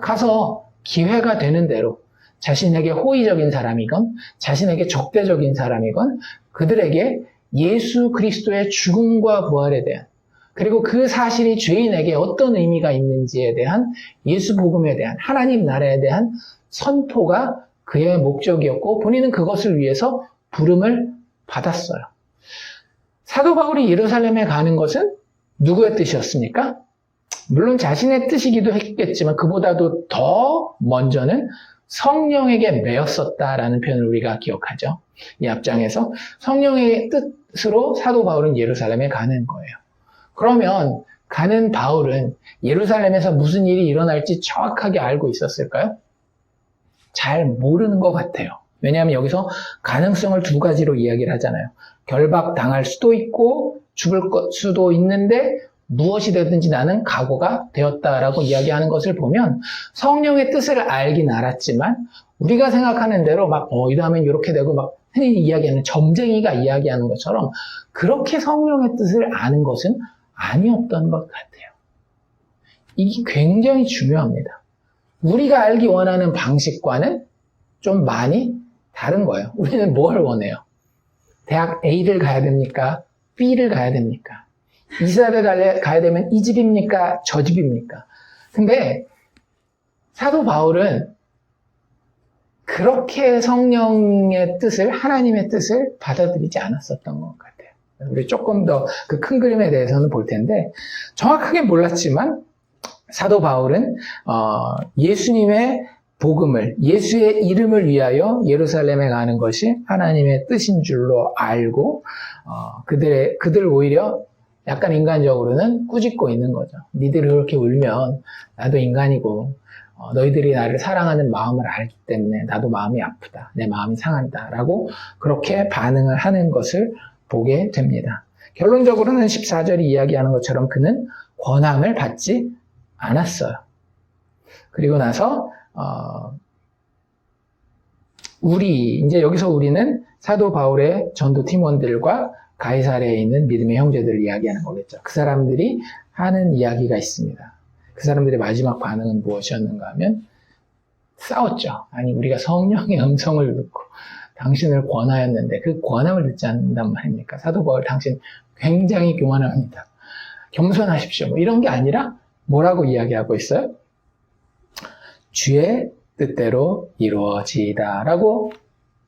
가서 기회가 되는 대로 자신에게 호의적인 사람이건 자신에게 적대적인 사람이건 그들에게 예수 그리스도의 죽음과 부활에 대한, 그리고 그 사실이 죄인에게 어떤 의미가 있는지에 대한, 예수 복음에 대한, 하나님 나라에 대한 선포가 그의 목적이었고 본인은 그것을 위해서 부름을 받았어요. 사도 바울이 예루살렘에 가는 것은 누구의 뜻이었습니까? 물론 자신의 뜻이기도 했겠지만 그보다도 더 먼저는 성령에게 매였었다라는 표현을 우리가 기억하죠. 이 앞장에서 성령의 뜻으로 사도 바울은 예루살렘에 가는 거예요. 그러면 가는 바울은 예루살렘에서 무슨 일이 일어날지 정확하게 알고 있었을까요? 잘 모르는 것 같아요. 왜냐하면 여기서 가능성을 두 가지로 이야기를 하잖아요. 결박당할 수도 있고 죽을 수도 있는데 무엇이 되든지 나는 각오가 되었다라고 이야기하는 것을 보면 성령의 뜻을 알긴 알았지만 우리가 생각하는 대로 막 이 다음엔 이렇게 되고 막 흔히 이야기하는 점쟁이가 이야기하는 것처럼 그렇게 성령의 뜻을 아는 것은 아니었던 것 같아요. 이게 굉장히 중요합니다. 우리가 알기 원하는 방식과는 좀 많이 다른 거예요. 우리는 뭘 원해요? 대학 A를 가야 됩니까? B를 가야 됩니까? 이스라엘을 가야 되면 이 집입니까? 저 집입니까? 근데 사도 바울은 그렇게 성령의 뜻을, 하나님의 뜻을 받아들이지 않았었던 것 같아요. 우리 조금 더 그 큰 그림에 대해서는 볼 텐데 정확하게 몰랐지만 사도 바울은 예수님의 복음을, 예수의 이름을 위하여 예루살렘에 가는 것이 하나님의 뜻인 줄로 알고 그들 오히려 약간 인간적으로는 꾸짖고 있는 거죠. 니들이 그렇게 울면 나도 인간이고 너희들이 나를 사랑하는 마음을 알기 때문에 나도 마음이 아프다. 내 마음이 상한다. 라고 그렇게 반응을 하는 것을 보게 됩니다. 결론적으로는 14절이 이야기하는 것처럼 그는 권함을 받지 않았어요. 그리고 나서 이제 여기서 우리는 사도 바울의 전도 팀원들과 가이사랴에 있는 믿음의 형제들을 이야기하는 거겠죠. 그 사람들이 하는 이야기가 있습니다. 그 사람들의 마지막 반응은 무엇이었는가 하면 싸웠죠. 아니 우리가 성령의 음성을 듣고 당신을 권하였는데 그 권함을 듣지 않는단 말입니까? 사도 바울 당신 굉장히 교만합니다. 겸손하십시오. 뭐 이런 게 아니라 뭐라고 이야기하고 있어요? 주의 뜻대로 이루어지다라고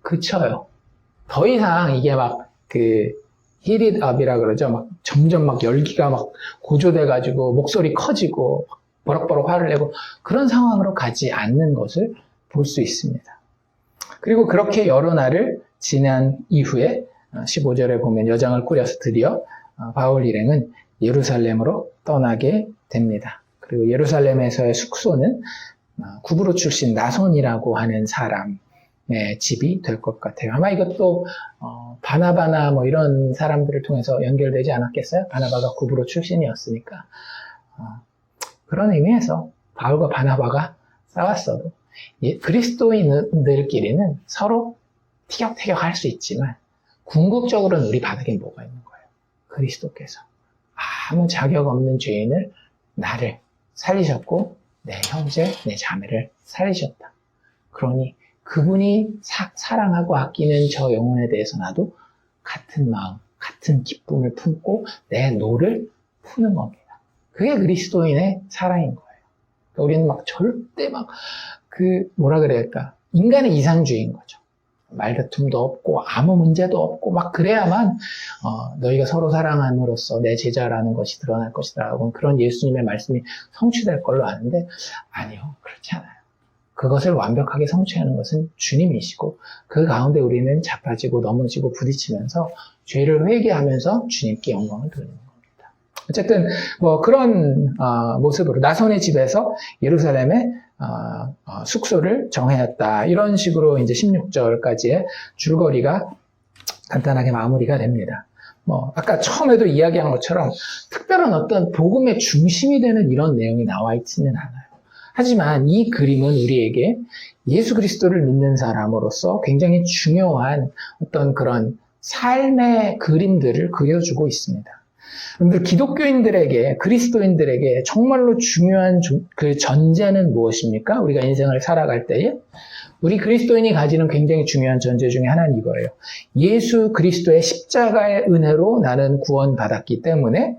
그쳐요. 더 이상 이게 막 heat it up이라 그러죠. 막 점점 막 열기가 막 고조돼가지고 목소리 커지고 버럭버럭 화를 내고 그런 상황으로 가지 않는 것을 볼 수 있습니다. 그리고 그렇게 여러 날을 지난 이후에 15절에 보면 여장을 꾸려서 드디어 바울 일행은 예루살렘으로 떠나게 됩니다. 그리고 예루살렘에서의 숙소는 구브로 출신 나손이라고 하는 사람의 집이 될 것 같아요. 아마 이것도 바나바나 뭐 이런 사람들을 통해서 연결되지 않았겠어요? 바나바가 구브로 출신이었으니까. 그런 의미에서 바울과 바나바가 싸웠어도 그리스도인들끼리는 서로 티격태격 할 수 있지만 궁극적으로는 우리 바닥에 뭐가 있는 거예요? 그리스도께서 아무 자격 없는 죄인을 나를 살리셨고 내 형제, 내 자매를 살리셨다. 그러니 그분이 사랑하고 아끼는 저 영혼에 대해서 나도 같은 마음, 같은 기쁨을 품고 내 노를 푸는 겁니다. 그게 그리스도인의 사랑인 거예요. 그러니까 우리는 막 절대 뭐라 그래야 인간의 이상주의인 거죠. 말다툼도 없고 아무 문제도 없고 막 그래야만 너희가 서로 사랑함으로써 내 제자라는 것이 드러날 것이다 라고 그런 예수님의 말씀이 성취될 걸로 아는데 아니요, 그렇지 않아요. 그것을 완벽하게 성취하는 것은 주님이시고 그 가운데 우리는 자빠지고 넘어지고 부딪히면서 죄를 회개하면서 주님께 영광을 돌리는 겁니다. 어쨌든 그런 모습으로 나손의 집에서 예루살렘에 숙소를 정하였다. 이런 식으로 이제 16절까지의 줄거리가 간단하게 마무리가 됩니다. 아까 처음에도 이야기한 것처럼 특별한 어떤 복음의 중심이 되는 이런 내용이 나와 있지는 않아요. 하지만 이 그림은 우리에게 예수 그리스도를 믿는 사람으로서 굉장히 중요한 어떤 그런 삶의 그림들을 그려주고 있습니다. 여러분들 기독교인들에게 그리스도인들에게 정말로 중요한 그 전제는 무엇입니까? 우리가 인생을 살아갈 때에 우리 그리스도인이 가지는 굉장히 중요한 전제 중에 하나는 이거예요. 예수 그리스도의 십자가의 은혜로 나는 구원받았기 때문에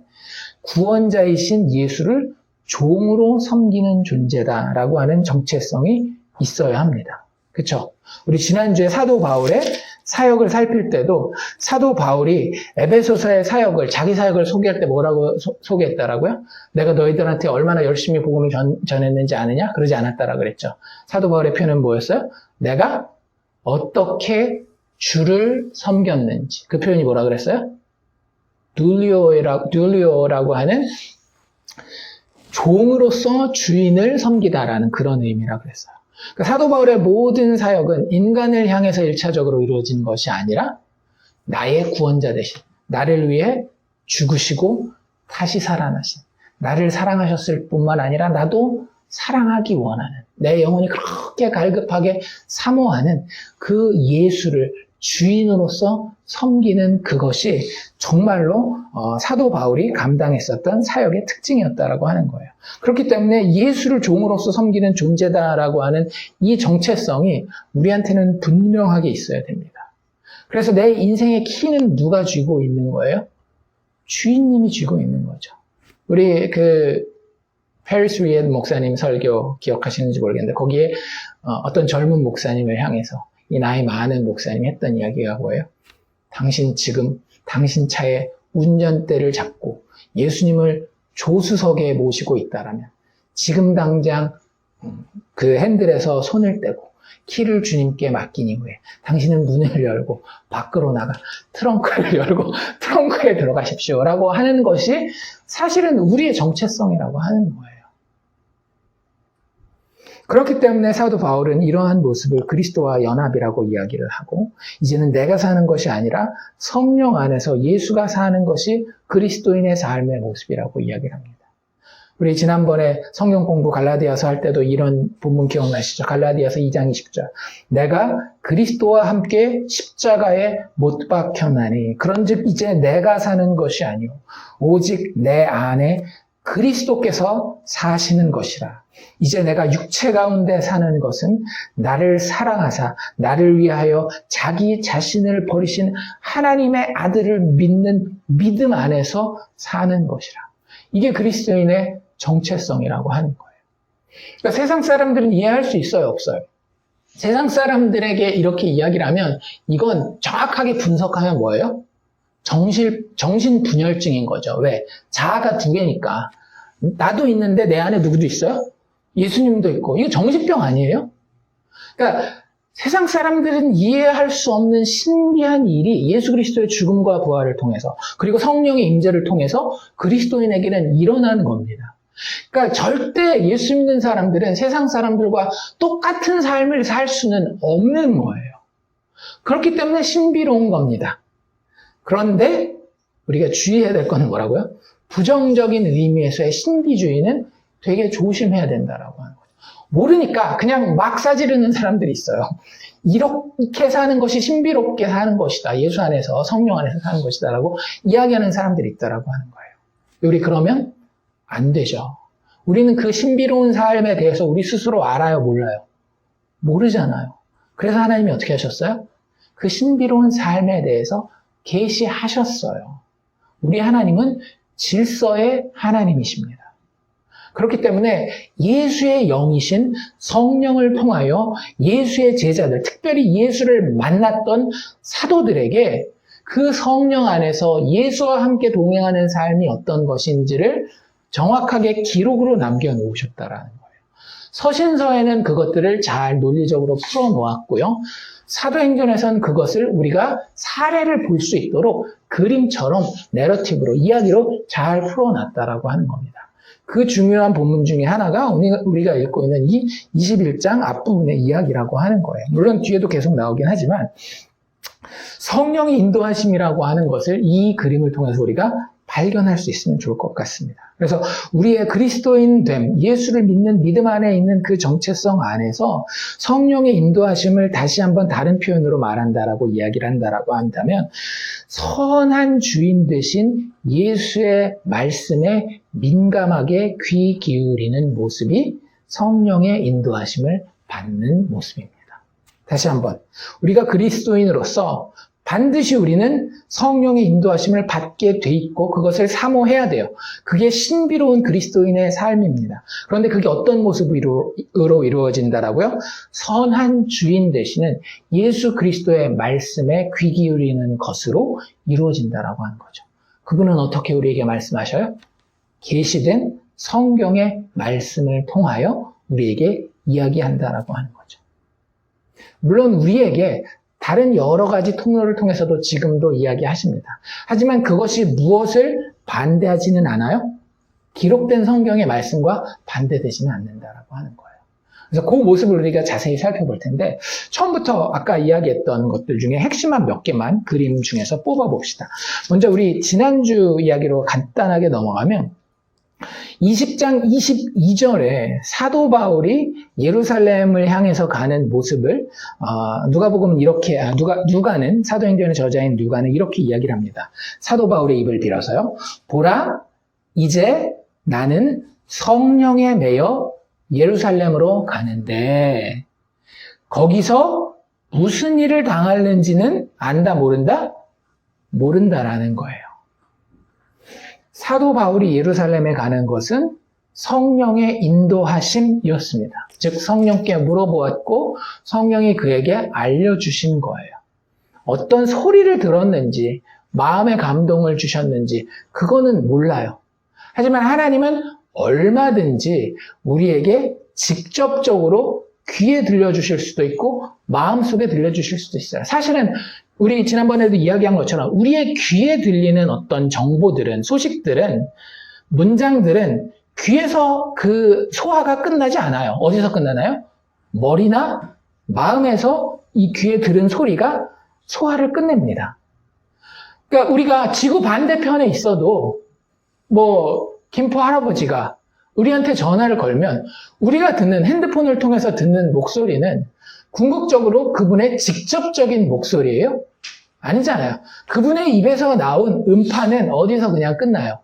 구원자이신 예수를 종으로 섬기는 존재다라고 하는 정체성이 있어야 합니다. 그렇죠? 우리 지난주에 사도 바울의 사역을 살필 때도 사도 바울이 에베소서의 사역을 자기 사역을 소개할 때 뭐라고 소개했다라고요? 내가 너희들한테 얼마나 열심히 복음을 전했는지 아느냐? 그러지 않았다라고 그랬죠. 사도 바울의 표현은 뭐였어요? 내가 어떻게 주를 섬겼는지. 그 표현이 뭐라 그랬어요? 둘리오라고 하는 종으로서 주인을 섬기다라는 그런 의미라고 그랬어요. 그러니까 사도 바울의 모든 사역은 인간을 향해서 1차적으로 이루어진 것이 아니라 나의 구원자 되신, 나를 위해 죽으시고 다시 살아나신, 나를 사랑하셨을 뿐만 아니라 나도 사랑하기 원하는, 내 영혼이 그렇게 갈급하게 사모하는 그 예수를 주인으로서 섬기는 그것이 정말로 사도 바울이 감당했었던 사역의 특징이었다라고 하는 거예요. 그렇기 때문에 예수를 종으로서 섬기는 존재다라고 하는 이 정체성이 우리한테는 분명하게 있어야 됩니다. 그래서 내 인생의 키는 누가 쥐고 있는 거예요? 주인님이 쥐고 있는 거죠. 우리 페리스 리엔 목사님 설교 기억하시는지 모르겠는데 거기에 어떤 젊은 목사님을 향해서 이 나이 많은 목사님이 했던 이야기가 뭐예요? 당신 지금 당신 차에 운전대를 잡고 예수님을 조수석에 모시고 있다라면 지금 당장 그 핸들에서 손을 떼고 키를 주님께 맡긴 이후에 당신은 문을 열고 밖으로 나가 트렁크를 열고 트렁크에 들어가십시오 라고 하는 것이 사실은 우리의 정체성이라고 하는 거예요. 그렇기 때문에 사도 바울은 이러한 모습을 그리스도와 연합이라고 이야기를 하고 이제는 내가 사는 것이 아니라 성령 안에서 예수가 사는 것이 그리스도인의 삶의 모습이라고 이야기를 합니다. 우리 지난번에 성경 공부 갈라디아서 할 때도 이런 본문 기억나시죠? 갈라디아서 2장 20절. 내가 그리스도와 함께 십자가에 못 박혔나니 그런즉 이제 내가 사는 것이 아니오 오직 내 안에 그리스도께서 사시는 것이라. 이제 내가 육체 가운데 사는 것은 나를 사랑하사 나를 위하여 자기 자신을 버리신 하나님의 아들을 믿는 믿음 안에서 사는 것이라. 이게 그리스도인의 정체성이라고 하는 거예요. 그러니까 세상 사람들은 이해할 수 있어요, 없어요? 세상 사람들에게 이렇게 이야기를 하면 이건 정확하게 분석하면 뭐예요? 정신분열증인 거죠. 왜? 자아가 두 개니까. 나도 있는데 내 안에 누구도 있어요? 예수님도 있고. 이거 정신병 아니에요? 그러니까 세상 사람들은 이해할 수 없는 신비한 일이 예수 그리스도의 죽음과 부활을 통해서 그리고 성령의 임재를 통해서 그리스도인에게는 일어나는 겁니다. 그러니까 절대 예수 믿는 사람들은 세상 사람들과 똑같은 삶을 살 수는 없는 거예요. 그렇기 때문에 신비로운 겁니다. 그런데 우리가 주의해야 될 건 뭐라고요? 부정적인 의미에서의 신비주의는 되게 조심해야 된다라고 하는 거죠. 모르니까 그냥 막 싸지르는 사람들이 있어요. 이렇게 사는 것이 신비롭게 사는 것이다. 예수 안에서, 성령 안에서 사는 것이다. 라고 이야기하는 사람들이 있다라고 하는 거예요. 우리 그러면 안 되죠. 우리는 그 신비로운 삶에 대해서 우리 스스로 알아요? 몰라요? 모르잖아요. 그래서 하나님이 어떻게 하셨어요? 그 신비로운 삶에 대해서 계시하셨어요. 우리 하나님은 질서의 하나님이십니다. 그렇기 때문에 예수의 영이신 성령을 통하여 예수의 제자들, 특별히 예수를 만났던 사도들에게 그 성령 안에서 예수와 함께 동행하는 삶이 어떤 것인지를 정확하게 기록으로 남겨놓으셨다라는 거예요. 서신서에는 그것들을 잘 논리적으로 풀어놓았고요. 사도행전에서는 그것을 우리가 사례를 볼 수 있도록 그림처럼 내러티브로, 이야기로 잘 풀어놨다라고 하는 겁니다. 그 중요한 본문 중에 하나가 우리가 읽고 있는 이 21장 앞부분의 이야기라고 하는 거예요. 물론 뒤에도 계속 나오긴 하지만 성령의 인도하심이라고 하는 것을 이 그림을 통해서 우리가 발견할 수 있으면 좋을 것 같습니다. 그래서 우리의 그리스도인됨, 예수를 믿는 믿음 안에 있는 그 정체성 안에서 성령의 인도하심을 다시 한번 다른 표현으로 말한다라고 이야기를 한다라고 한다면 선한 주인 되신 예수의 말씀에 민감하게 귀 기울이는 모습이 성령의 인도하심을 받는 모습입니다. 다시 한번 우리가 그리스도인으로서 반드시 우리는 성령의 인도하심을 받게 돼 있고 그것을 사모해야 돼요. 그게 신비로운 그리스도인의 삶입니다. 그런데 그게 어떤 모습으로 이루어진다라고요? 선한 주인 되시는 예수 그리스도의 말씀에 귀 기울이는 것으로 이루어진다라고 하는 거죠. 그분은 어떻게 우리에게 말씀하셔요? 계시된 성경의 말씀을 통하여 우리에게 이야기한다라고 하는 거죠. 물론 우리에게 다른 여러 가지 통로를 통해서도 지금도 이야기하십니다. 하지만 그것이 무엇을 반대하지는 않아요? 기록된 성경의 말씀과 반대되지는 않는다라고 하는 거예요. 그래서 그 모습을 우리가 자세히 살펴볼 텐데 처음부터 아까 이야기했던 것들 중에 핵심만 몇 개만 그림 중에서 뽑아봅시다. 먼저 우리 지난주 이야기로 간단하게 넘어가면 20장 22절에 사도 바울이 예루살렘을 향해서 가는 모습을 누가복음은 이렇게 누가는 사도행전의 저자인 누가는 이렇게 이야기를 합니다. 사도 바울의 입을 빌어서요. 보라, 이제 나는 성령에 매여 예루살렘으로 가는데 거기서 무슨 일을 당하는지는 안다 모른다? 모른다라는 거예요. 사도 바울이 예루살렘에 가는 것은 성령의 인도하심이었습니다. 즉 성령께 물어보았고 성령이 그에게 알려주신 거예요. 어떤 소리를 들었는지 마음의 감동을 주셨는지 그거는 몰라요. 하지만 하나님은 얼마든지 우리에게 직접적으로 귀에 들려주실 수도 있고 마음속에 들려주실 수도 있어요. 사실은 우리 지난번에도 이야기한 것처럼 우리의 귀에 들리는 어떤 정보들은, 소식들은, 문장들은 귀에서 그 소화가 끝나지 않아요. 어디서 끝나나요? 머리나 마음에서 이 귀에 들은 소리가 소화를 끝냅니다. 그러니까 우리가 지구 반대편에 있어도 김포 할아버지가 우리한테 전화를 걸면 우리가 듣는 핸드폰을 통해서 듣는 목소리는 궁극적으로 그분의 직접적인 목소리예요? 아니잖아요. 그분의 입에서 나온 음파는 어디서 그냥 끝나요?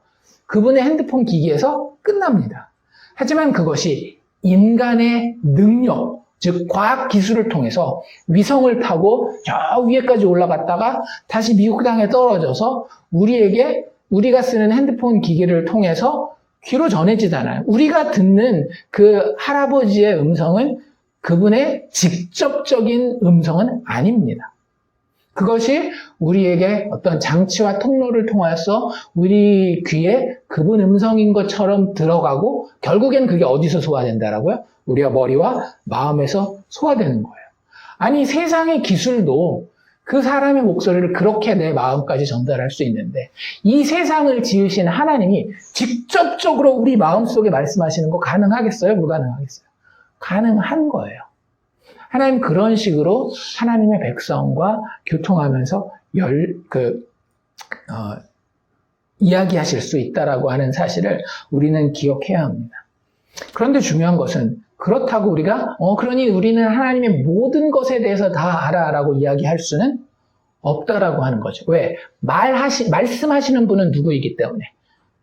그분의 핸드폰 기기에서 끝납니다. 하지만 그것이 인간의 능력, 즉 과학 기술을 통해서 위성을 타고 저 위에까지 올라갔다가 다시 미국 땅에 떨어져서 우리가 쓰는 핸드폰 기기를 통해서 귀로 전해지잖아요. 우리가 듣는 그 할아버지의 음성은 그분의 직접적인 음성은 아닙니다. 그것이 우리에게 어떤 장치와 통로를 통해서 우리 귀에 그분 음성인 것처럼 들어가고 결국엔 그게 어디서 소화된다라고요? 우리가 머리와 마음에서 소화되는 거예요. 아니 세상의 기술도 그 사람의 목소리를 그렇게 내 마음까지 전달할 수 있는데 이 세상을 지으신 하나님이 직접적으로 우리 마음속에 말씀하시는 거 가능하겠어요? 불가능하겠어요? 가능한 거예요. 하나님 그런 식으로 하나님의 백성과 교통하면서 이야기하실 수 있다라고 하는 사실을 우리는 기억해야 합니다. 그런데 중요한 것은 그렇다고 우리가 그러니 우리는 하나님의 모든 것에 대해서 다 알아라고 이야기할 수는 없다라고 하는 거죠. 왜? 말씀하시는 분은 누구이기 때문에?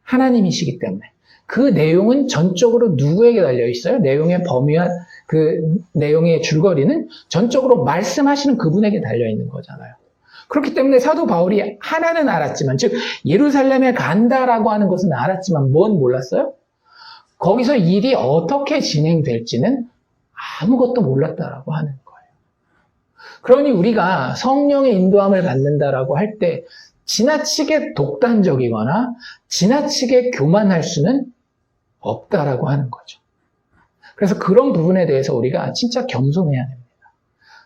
하나님이시기 때문에. 그 내용은 전적으로 누구에게 달려 있어요? 내용의 범위와 그 내용의 줄거리는 전적으로 말씀하시는 그분에게 달려 있는 거잖아요. 그렇기 때문에 사도 바울이 하나는 알았지만, 즉 예루살렘에 간다라고 하는 것은 알았지만 뭔 몰랐어요? 거기서 일이 어떻게 진행될지는 아무것도 몰랐다라고 하는 거예요. 그러니 우리가 성령의 인도함을 받는다라고 할 때 지나치게 독단적이거나 지나치게 교만할 수는 없다라고 하는 거죠. 그래서 그런 부분에 대해서 우리가 진짜 겸손해야 됩니다.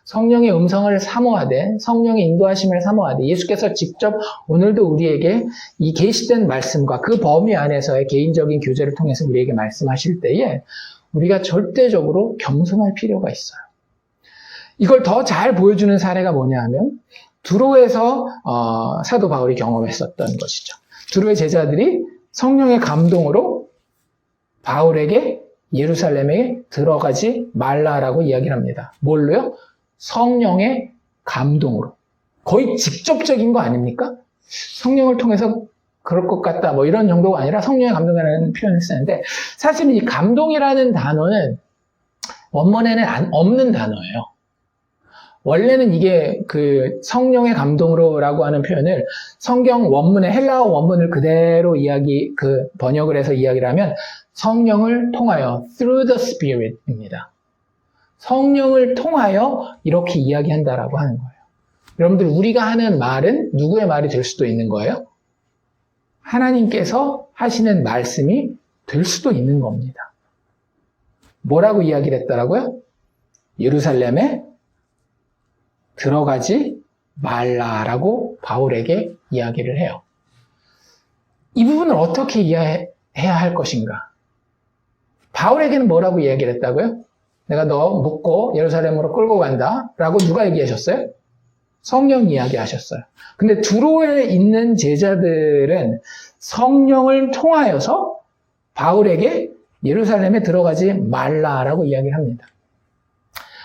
성령의 음성을 사모하되, 성령의 인도하심을 사모하되, 예수께서 직접 오늘도 우리에게 이 계시된 말씀과 그 범위 안에서의 개인적인 교제를 통해서 우리에게 말씀하실 때에 우리가 절대적으로 겸손할 필요가 있어요. 이걸 더 잘 보여주는 사례가 뭐냐 하면 두로에서 사도 바울이 경험했었던 것이죠. 두로의 제자들이 성령의 감동으로 바울에게 예루살렘에 들어가지 말라라고 이야기를 합니다. 뭘로요? 성령의 감동으로. 거의 직접적인 거 아닙니까? 성령을 통해서 그럴 것 같다 뭐 이런 정도가 아니라 성령의 감동이라는 표현을 쓰는데, 사실은 이 감동이라는 단어는 원문에는 없는 단어예요. 원래는 이게 그 성령의 감동으로라고 하는 표현을 성경 원문의 헬라어 원문을 그대로 번역을 해서 이야기를 하면 성령을 통하여 through the Spirit입니다. 성령을 통하여 이렇게 이야기한다라고 하는 거예요. 여러분들, 우리가 하는 말은 누구의 말이 될 수도 있는 거예요? 하나님께서 하시는 말씀이 될 수도 있는 겁니다. 뭐라고 이야기를 했더라고요? 예루살렘에 들어가지 말라라고 바울에게 이야기를 해요. 이 부분을 어떻게 이해해야 할 것인가? 바울에게는 뭐라고 이야기를 했다고요? 내가 너 묶고 예루살렘으로 끌고 간다 라고 누가 얘기하셨어요? 성령 이야기하셨어요. 근데 두로에 있는 제자들은 성령을 통하여서 바울에게 예루살렘에 들어가지 말라라고 이야기를 합니다.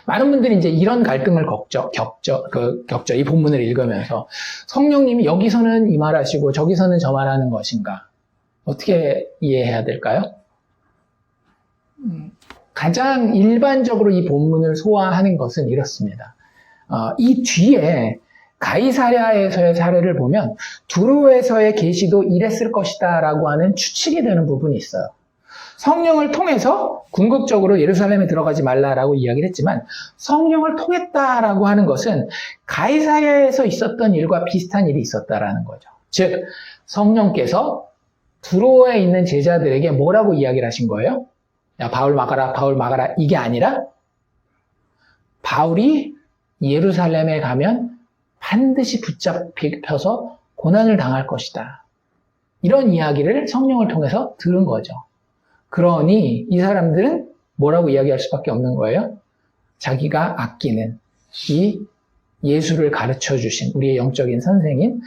많은 분들이 이제 이런 갈등을 겪죠. 이 본문을 읽으면서 성령님이 여기서는 이 말하시고 저기서는 저 말하는 것인가? 어떻게 이해해야 될까요? 가장 일반적으로 이 본문을 소화하는 것은 이렇습니다. 이 뒤에 가이사랴에서의 사례를 보면 두로에서의 계시도 이랬을 것이다 라고 하는 추측이 되는 부분이 있어요. 성령을 통해서 궁극적으로 예루살렘에 들어가지 말라라고 이야기를 했지만 성령을 통했다라고 하는 것은 가이사랴에서 있었던 일과 비슷한 일이 있었다라는 거죠. 즉 성령께서 두로에 있는 제자들에게 뭐라고 이야기를 하신 거예요? 야, 바울 막아라, 바울 막아라. 이게 아니라 바울이 예루살렘에 가면 반드시 붙잡혀서 고난을 당할 것이다. 이런 이야기를 성령을 통해서 들은 거죠. 그러니 이 사람들은 뭐라고 이야기할 수밖에 없는 거예요? 자기가 아끼는 이 예수를 가르쳐 주신 우리의 영적인 선생인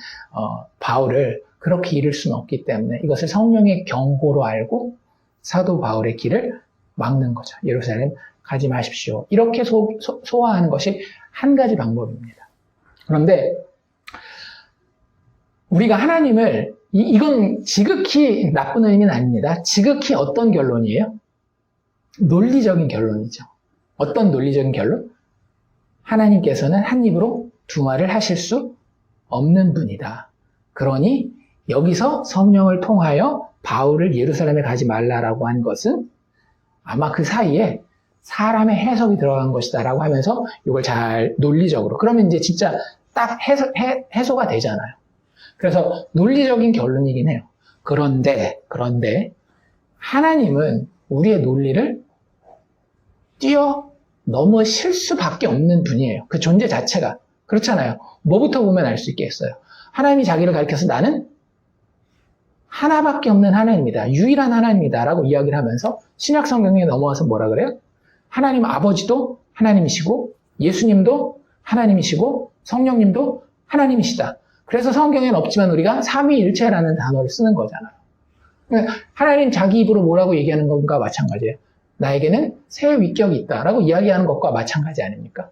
바울을 그렇게 잃을 수는 없기 때문에 이것을 성령의 경고로 알고 사도 바울의 길을 막는 거죠. 예루살렘 가지 마십시오. 이렇게 소화하는 것이 한 가지 방법입니다. 그런데 우리가 하나님을 이건 지극히 나쁜 의미는 아닙니다. 지극히 어떤 결론이에요? 논리적인 결론이죠. 어떤 논리적인 결론? 하나님께서는 한 입으로 두 말을 하실 수 없는 분이다. 그러니 여기서 성령을 통하여 바울을 예루살렘에 가지 말라라고 한 것은 아마 그 사이에 사람의 해석이 들어간 것이다 라고 하면서 이걸 잘 논리적으로, 그러면 이제 진짜 딱 해소가 되잖아요. 그래서 논리적인 결론이긴 해요. 그런데 하나님은 우리의 논리를 뛰어넘으실 수밖에 없는 분이에요. 그 존재 자체가. 그렇잖아요. 뭐부터 보면 알 수 있겠어요? 하나님이 자기를 가리켜서 나는 하나밖에 없는 하나님이다. 유일한 하나님이다. 라고 이야기를 하면서 신약 성경에 넘어와서 뭐라 그래요? 하나님 아버지도 하나님이시고 예수님도 하나님이시고 성령님도 하나님이시다. 그래서 성경에는 없지만 우리가 삼위일체라는 단어를 쓰는 거잖아요. 하나님 자기 입으로 뭐라고 얘기하는 것과 마찬가지예요. 나에게는 새 위격이 있다라고 이야기하는 것과 마찬가지 아닙니까?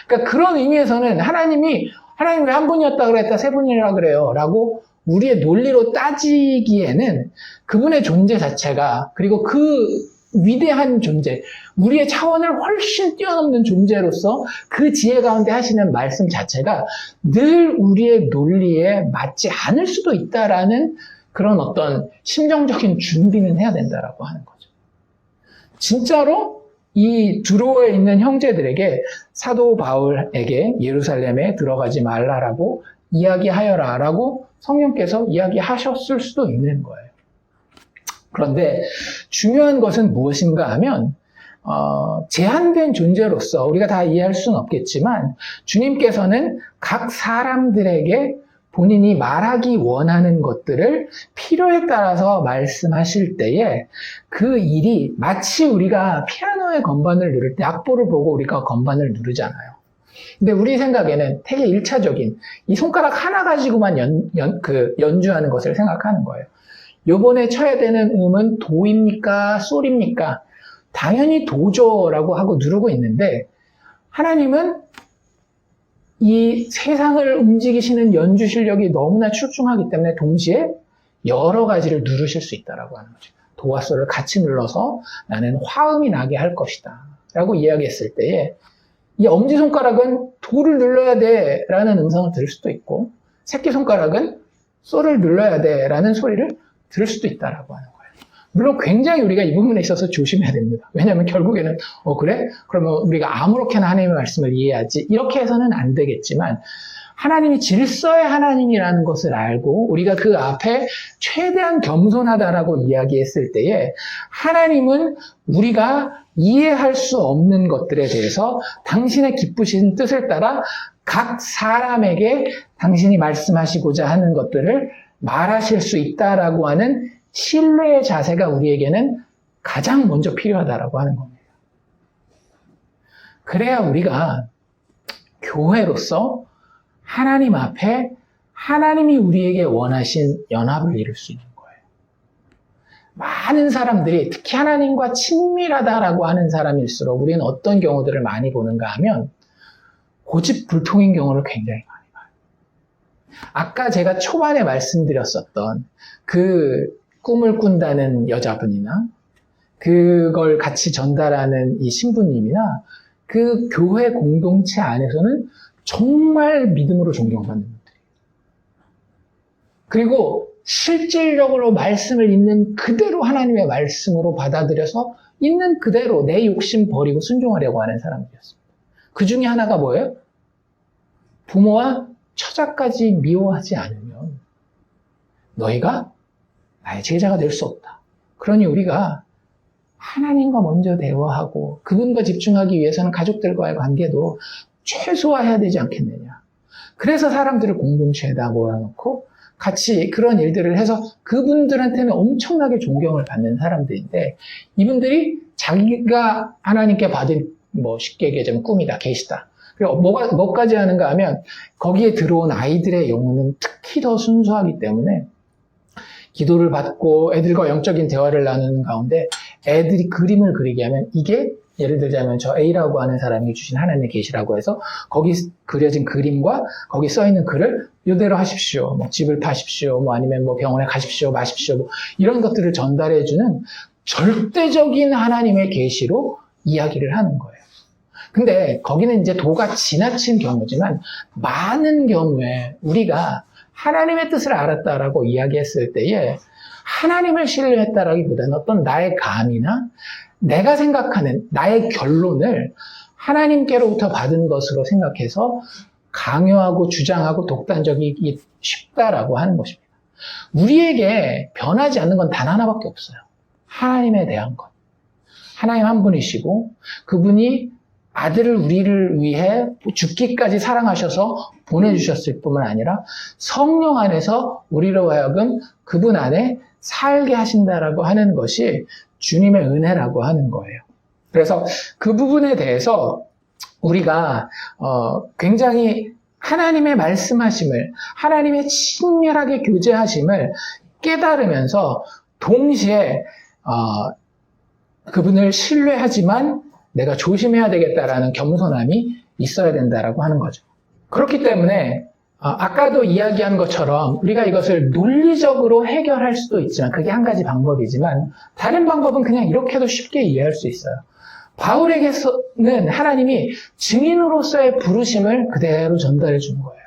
그러니까 그런 의미에서는 하나님 왜 한 분이었다 그랬다 세 분이라 그래요 라고 우리의 논리로 따지기에는 그분의 존재 자체가, 그리고 그 위대한 존재, 우리의 차원을 훨씬 뛰어넘는 존재로서 그 지혜 가운데 하시는 말씀 자체가 늘 우리의 논리에 맞지 않을 수도 있다라는 그런 어떤 심정적인 준비는 해야 된다라고 하는 거죠. 진짜로 이 두로에 있는 형제들에게 사도 바울에게 예루살렘에 들어가지 말라라고 이야기하여라라고 성령께서 이야기하셨을 수도 있는 거예요. 그런데 중요한 것은 무엇인가 하면 제한된 존재로서 우리가 다 이해할 수는 없겠지만 주님께서는 각 사람들에게 본인이 말하기 원하는 것들을 필요에 따라서 말씀하실 때에 그 일이 마치 우리가 피아노의 건반을 누를 때 악보를 보고 우리가 건반을 누르잖아요. 근데 우리 생각에는 되게 1차적인 이 손가락 하나 가지고만 연주하는 것을 생각하는 거예요. 요번에 쳐야 되는 음은 도입니까? 솔입니까? 당연히 도죠라고 하고 누르고 있는데 하나님은 이 세상을 움직이시는 연주 실력이 너무나 출중하기 때문에 동시에 여러 가지를 누르실 수 있다라고 하는 거죠. 도와 솔을 같이 눌러서 나는 화음이 나게 할 것이다 라고 이야기했을 때에 이 엄지손가락은 도를 눌러야 돼 라는 음성을 들을 수도 있고 새끼손가락은 솔을 눌러야 돼 라는 소리를 들을 수도 있다라고 하는 거예요. 물론 굉장히 우리가 이 부분에 있어서 조심해야 됩니다. 왜냐하면 결국에는 그래? 그러면 우리가 아무렇게나 하나님의 말씀을 이해하지 이렇게 해서는 안 되겠지만 하나님이 질서의 하나님이라는 것을 알고 우리가 그 앞에 최대한 겸손하다라고 이야기했을 때에 하나님은 우리가 이해할 수 없는 것들에 대해서 당신의 기쁘신 뜻을 따라 각 사람에게 당신이 말씀하시고자 하는 것들을 말하실 수 있다라고 하는 신뢰의 자세가 우리에게는 가장 먼저 필요하다라고 하는 겁니다. 그래야 우리가 교회로서 하나님 앞에 하나님이 우리에게 원하신 연합을 이룰 수 있는 거예요. 많은 사람들이 특히 하나님과 친밀하다라고 하는 사람일수록 우리는 어떤 경우들을 많이 보는가 하면 고집불통인 경우를 굉장히 많이 봐요. 아까 제가 초반에 말씀드렸었던 그 꿈을 꾼다는 여자분이나 그걸 같이 전달하는 이 신부님이나 그 교회 공동체 안에서는 정말 믿음으로 존경받는 분들이에요. 그리고 실질적으로 말씀을 있는 그대로 하나님의 말씀으로 받아들여서 있는 그대로 내 욕심 버리고 순종하려고 하는 사람들이었습니다. 그 중에 하나가 뭐예요? 부모와 처자까지 미워하지 않으면 너희가 나의 제자가 될 수 없다. 그러니 우리가 하나님과 먼저 대화하고 그분과 집중하기 위해서는 가족들과의 관계도 최소화해야 되지 않겠느냐. 그래서 사람들을 공동체에다 몰아놓고 같이 그런 일들을 해서 그분들한테는 엄청나게 존경을 받는 사람들인데 이분들이 자기가 하나님께 받은 쉽게 얘기하자면 꿈이다, 계시다. 그리고 뭐까지 하는가 하면 거기에 들어온 아이들의 영혼은 특히 더 순수하기 때문에 기도를 받고 애들과 영적인 대화를 나누는 가운데 애들이 그림을 그리게 하면 이게 예를 들자면 저 A라고 하는 사람이 주신 하나님의 계시라고 해서 거기 그려진 그림과 거기 써있는 글을 이대로 하십시오. 집을 파십시오. 아니면 병원에 가십시오. 마십시오. 이런 것들을 전달해주는 절대적인 하나님의 계시로 이야기를 하는 거예요. 근데 거기는 이제 도가 지나친 경우지만 많은 경우에 우리가 하나님의 뜻을 알았다라고 이야기했을 때에 하나님을 신뢰했다라기보다는 어떤 나의 감이나 내가 생각하는 나의 결론을 하나님께로부터 받은 것으로 생각해서 강요하고 주장하고 독단적이기 쉽다라고 하는 것입니다. 우리에게 변하지 않는 건 단 하나밖에 없어요. 하나님에 대한 것. 하나님 한 분이시고 그분이 아들을 우리를 위해 죽기까지 사랑하셔서 보내주셨을 뿐만 아니라 성령 안에서 우리로 하여금 그분 안에 살게 하신다라고 하는 것이 주님의 은혜라고 하는 거예요. 그래서 그 부분에 대해서 우리가 굉장히 하나님의 말씀하심을, 하나님의 친밀하게 교제하심을 깨달으면서 동시에 그분을 신뢰하지만 내가 조심해야 되겠다라는 겸손함이 있어야 된다라고 하는 거죠. 그렇기 때문에 아까도 이야기한 것처럼 우리가 이것을 논리적으로 해결할 수도 있지만 그게 한 가지 방법이지만 다른 방법은 그냥 이렇게도 쉽게 이해할 수 있어요. 바울에게서는 하나님이 증인으로서의 부르심을 그대로 전달해 준 거예요.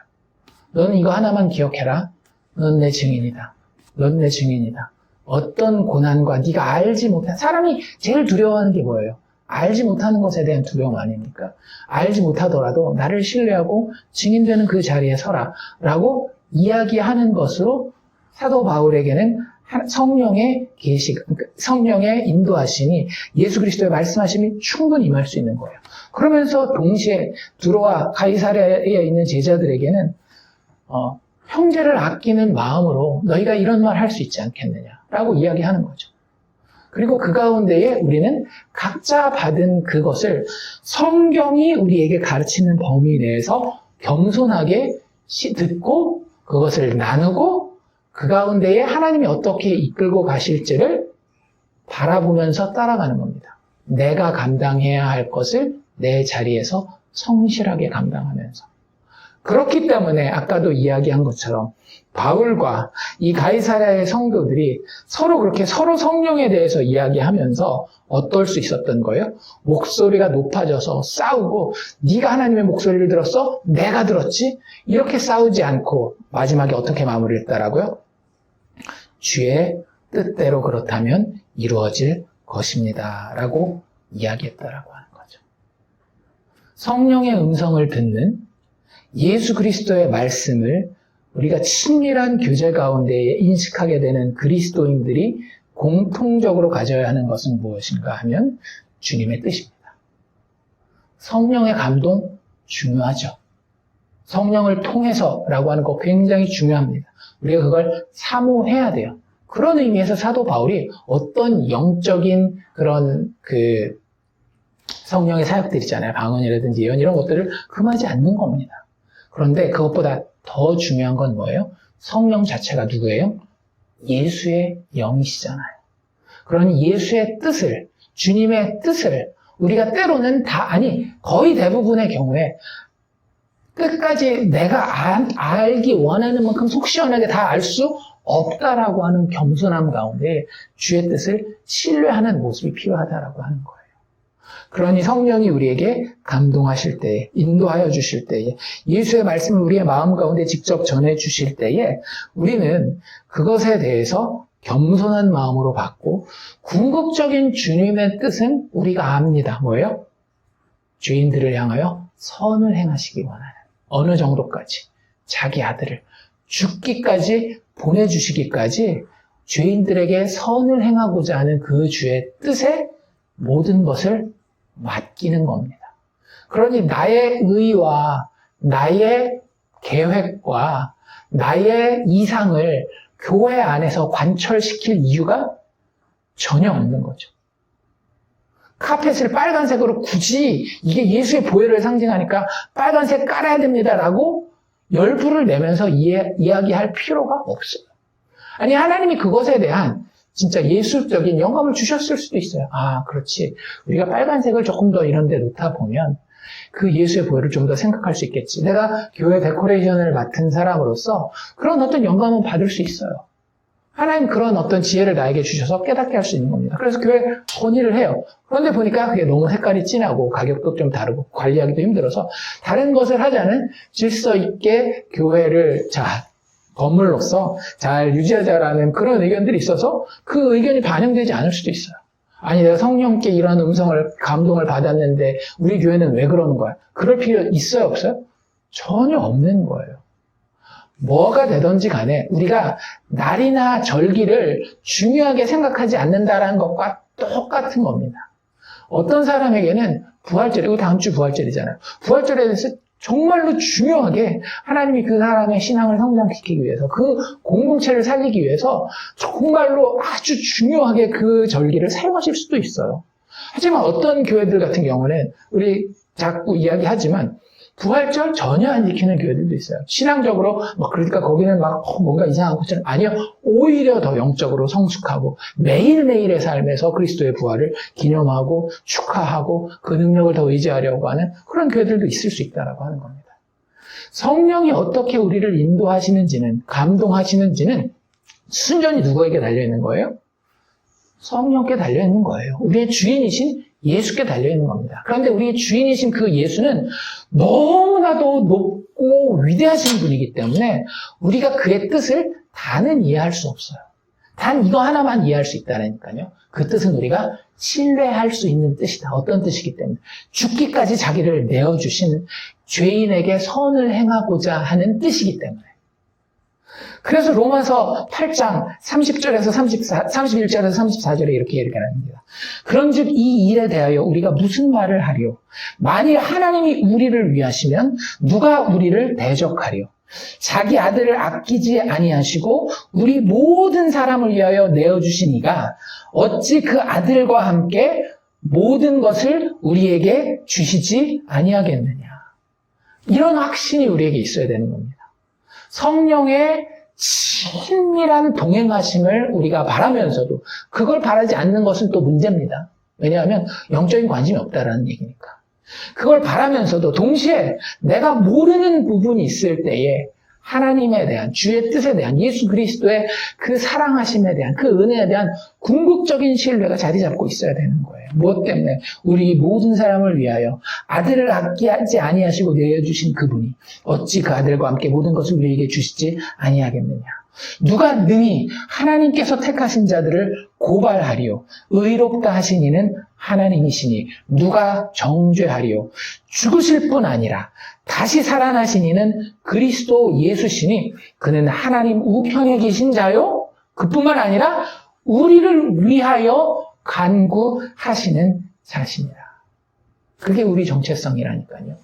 너는 이거 하나만 기억해라. 넌 내 증인이다. 넌 내 증인이다. 어떤 고난과 네가 알지 못한 사람이 제일 두려워하는 게 뭐예요? 알지 못하는 것에 대한 두려움 아닙니까? 알지 못하더라도 나를 신뢰하고 증인되는 그 자리에 서라 라고 이야기하는 것으로 사도 바울에게는 성령의 계시, 성령의 인도하심이 예수 그리스도의 말씀하심이 충분히 임할 수 있는 거예요. 그러면서 동시에 두로와 가이사랴에 있는 제자들에게는 형제를 아끼는 마음으로 너희가 이런 말 할 수 있지 않겠느냐라고 이야기하는 거죠. 그리고 그 가운데에 우리는 각자 받은 그것을 성경이 우리에게 가르치는 범위 내에서 겸손하게 듣고 그것을 나누고 그 가운데에 하나님이 어떻게 이끌고 가실지를 바라보면서 따라가는 겁니다. 내가 감당해야 할 것을 내 자리에서 성실하게 감당하면서. 그렇기 때문에 아까도 이야기한 것처럼 바울과 이 가이사랴의 성도들이 서로 그렇게 서로 성령에 대해서 이야기하면서 어떨 수 있었던 거예요? 목소리가 높아져서 싸우고 네가 하나님의 목소리를 들었어? 내가 들었지? 이렇게 싸우지 않고 마지막에 어떻게 마무리했다라고요? 주의 뜻대로 그렇다면 이루어질 것입니다. 라고 이야기했다라고 하는 거죠. 성령의 음성을 듣는 예수 그리스도의 말씀을 우리가 친밀한 교제 가운데에 인식하게 되는 그리스도인들이 공통적으로 가져야 하는 것은 무엇인가 하면 주님의 뜻입니다. 성령의 감동 중요하죠. 성령을 통해서라고 하는 거 굉장히 중요합니다. 우리가 그걸 사모해야 돼요. 그런 의미에서 사도 바울이 어떤 영적인 그런 성령의 사역들 있잖아요. 방언이라든지 예언 이런 것들을 금하지 않는 겁니다. 그런데 그것보다 더 중요한 건 뭐예요? 성령 자체가 누구예요? 예수의 영이시잖아요. 그러니 예수의 뜻을, 주님의 뜻을 우리가 때로는 거의 대부분의 경우에 끝까지 내가 알기 원하는 만큼 속 시원하게 다 알 수 없다라고 하는 겸손함 가운데 주의 뜻을 신뢰하는 모습이 필요하다라고 하는 거예요. 그러니 성령이 우리에게 감동하실 때에, 인도하여 주실 때에, 예수의 말씀을 우리의 마음 가운데 직접 전해 주실 때에 우리는 그것에 대해서 겸손한 마음으로 받고 궁극적인 주님의 뜻은 우리가 압니다. 뭐예요? 죄인들을 향하여 선을 행하시기 원하는 어느 정도까지 자기 아들을 죽기까지 보내주시기까지 죄인들에게 선을 행하고자 하는 그 주의 뜻에 모든 것을 맡기는 겁니다. 그러니 나의 의와 나의 계획과 나의 이상을 교회 안에서 관철시킬 이유가 전혀 없는 거죠. 카펫을 빨간색으로 굳이 이게 예수의 보혈을 상징하니까 빨간색 깔아야 됩니다라고 열불을 내면서 이야기할 필요가 없어요. 아니 하나님이 그것에 대한 진짜 예술적인 영감을 주셨을 수도 있어요. 아, 그렇지. 우리가 빨간색을 조금 더 이런 데 놓다 보면 그 예수의 보혈을 좀 더 생각할 수 있겠지. 내가 교회 데코레이션을 맡은 사람으로서 그런 어떤 영감은 받을 수 있어요. 하나님 그런 어떤 지혜를 나에게 주셔서 깨닫게 할 수 있는 겁니다. 그래서 교회 건의를 해요. 그런데 보니까 그게 너무 색깔이 진하고 가격도 좀 다르고 관리하기도 힘들어서 다른 것을 하자는 질서 있게 교회를 건물로서 잘 유지하자라는 그런 의견들이 있어서 그 의견이 반영되지 않을 수도 있어요. 아니 내가 성령께 이런 감동을 받았는데 우리 교회는 왜 그러는 거야? 그럴 필요 있어요 없어요? 전혀 없는 거예요. 뭐가 되든지 간에 우리가 날이나 절기를 중요하게 생각하지 않는다라는 것과 똑같은 겁니다. 어떤 사람에게는 부활절, 이거 다음 주 부활절이잖아요. 부활절에 대해서 정말로 중요하게 하나님이 그 사람의 신앙을 성장시키기 위해서 그 공동체를 살리기 위해서 정말로 아주 중요하게 그 절기를 사용하실 수도 있어요. 하지만 어떤 교회들 같은 경우는 우리 자꾸 이야기하지만 부활절 전혀 안 지키는 교회들도 있어요. 신앙적으로 그러니까 거기는 뭔가 이상한 것처럼 아니요. 오히려 더 영적으로 성숙하고 매일매일의 삶에서 그리스도의 부활을 기념하고 축하하고 그 능력을 더 의지하려고 하는 그런 교회들도 있을 수 있다라고 하는 겁니다. 성령이 어떻게 우리를 인도하시는지는, 감동하시는지는 순전히 누구에게 달려있는 거예요? 성령께 달려있는 거예요. 우리의 주인이신 예수께 달려있는 겁니다. 그런데 우리의 주인이신 그 예수는 너무나도 높고 위대하신 분이기 때문에 우리가 그의 뜻을 다는 이해할 수 없어요. 단 이거 하나만 이해할 수 있다니까요. 그 뜻은 우리가 신뢰할 수 있는 뜻이다. 어떤 뜻이기 때문에 죽기까지 자기를 내어주신 죄인에게 선을 행하고자 하는 뜻이기 때문에. 그래서 로마서 8장 30절에서 31절에서 34절에 이렇게 얘기합니다. 그런즉 이 일에 대하여 우리가 무슨 말을 하리요? 만일 하나님이 우리를 위하시면 누가 우리를 대적하리요? 자기 아들을 아끼지 아니하시고 우리 모든 사람을 위하여 내어주신 이가 어찌 그 아들과 함께 모든 것을 우리에게 주시지 아니하겠느냐. 이런 확신이 우리에게 있어야 되는 겁니다. 성령의 친밀한 동행하심을 우리가 바라면서도 그걸 바라지 않는 것은 또 문제입니다. 왜냐하면 영적인 관심이 없다라는 얘기니까. 그걸 바라면서도 동시에 내가 모르는 부분이 있을 때에 하나님에 대한, 주의 뜻에 대한, 예수 그리스도의 그 사랑하심에 대한, 그 은혜에 대한 궁극적인 신뢰가 자리 잡고 있어야 되는 거예요. 무엇 때문에? 우리 모든 사람을 위하여 아들을 아끼지 아니하시고 내어주신 그분이 어찌 그 아들과 함께 모든 것을 우리에게 주시지 아니하겠느냐. 누가 능히 하나님께서 택하신 자들을 고발하리요. 의롭다 하신 이는 하나님이시니 누가 정죄하리요. 죽으실 뿐 아니라 다시 살아나신 이는 그리스도 예수시니 그는 하나님 우편에 계신 자요. 그뿐만 아니라 우리를 위하여 간구하시는 자시니라. 그게 우리 정체성이라니까요.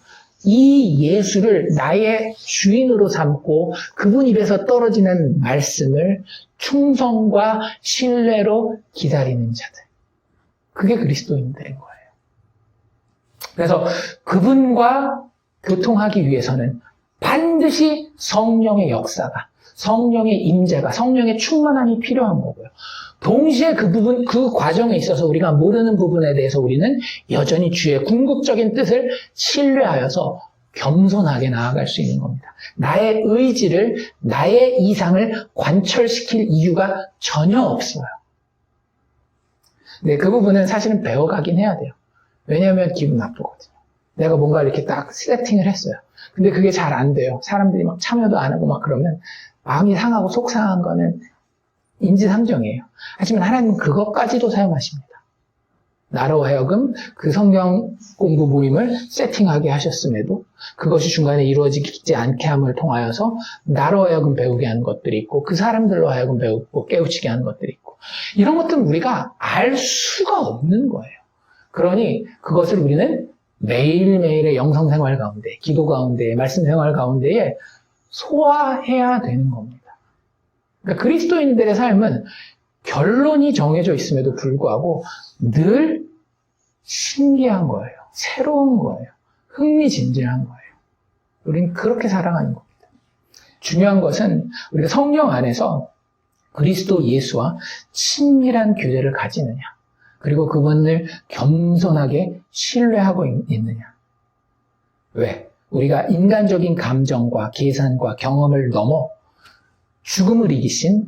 이 예수를 나의 주인으로 삼고 그분 입에서 떨어지는 말씀을 충성과 신뢰로 기다리는 자들. 그게 그리스도인들인 거예요. 그래서 그분과 교통하기 위해서는 반드시 성령의 역사가, 성령의 임재가, 성령의 충만함이 필요한 거고요. 동시에 그 과정에 있어서 우리가 모르는 부분에 대해서 우리는 여전히 주의 궁극적인 뜻을 신뢰하여서 겸손하게 나아갈 수 있는 겁니다. 나의 의지를, 나의 이상을 관철시킬 이유가 전혀 없어요. 네, 그 부분은 사실은 배워가긴 해야 돼요. 왜냐하면 기분 나쁘거든요. 내가 뭔가 이렇게 딱 세팅을 했어요. 근데 그게 잘 안 돼요. 사람들이 막 참여도 안 하고 막 그러면 마음이 상하고 속상한 거는 인지상정이에요. 하지만 하나님은 그것까지도 사용하십니다. 나로 하여금 그 성경 공부 모임을 세팅하게 하셨음에도 그것이 중간에 이루어지지 않게 함을 통하여서 나로 하여금 배우게 하는 것들이 있고 그 사람들로 하여금 배우고 깨우치게 하는 것들이 있고 이런 것들은 우리가 알 수가 없는 거예요. 그러니 그것을 우리는 매일매일의 영성생활 가운데, 기도 가운데, 말씀생활 가운데에 소화해야 되는 겁니다. 그러니까 그리스도인들의 삶은 결론이 정해져 있음에도 불구하고 늘 신기한 거예요. 새로운 거예요. 흥미진진한 거예요. 우리는 그렇게 살아가는 겁니다. 중요한 것은 우리가 성령 안에서 그리스도 예수와 친밀한 교제를 가지느냐. 그리고 그분을 겸손하게 신뢰하고 있느냐. 왜? 우리가 인간적인 감정과 계산과 경험을 넘어 죽음을 이기신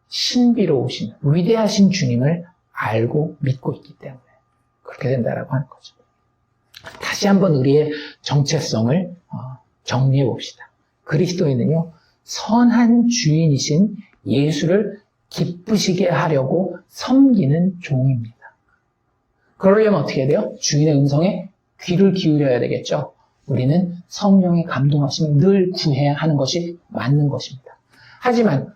신비로우신 위대하신 주님을 알고 믿고 있기 때문에 그렇게 된다라고 하는 거죠. 다시 한번 우리의 정체성을 정리해 봅시다. 그리스도인은요, 선한 주인이신 예수를 기쁘시게 하려고 섬기는 종입니다. 그러려면 어떻게 해야 돼요? 주인의 음성에 귀를 기울여야 되겠죠. 우리는 성령의 감동하심을 늘 구해야 하는 것이 맞는 것입니다. 하지만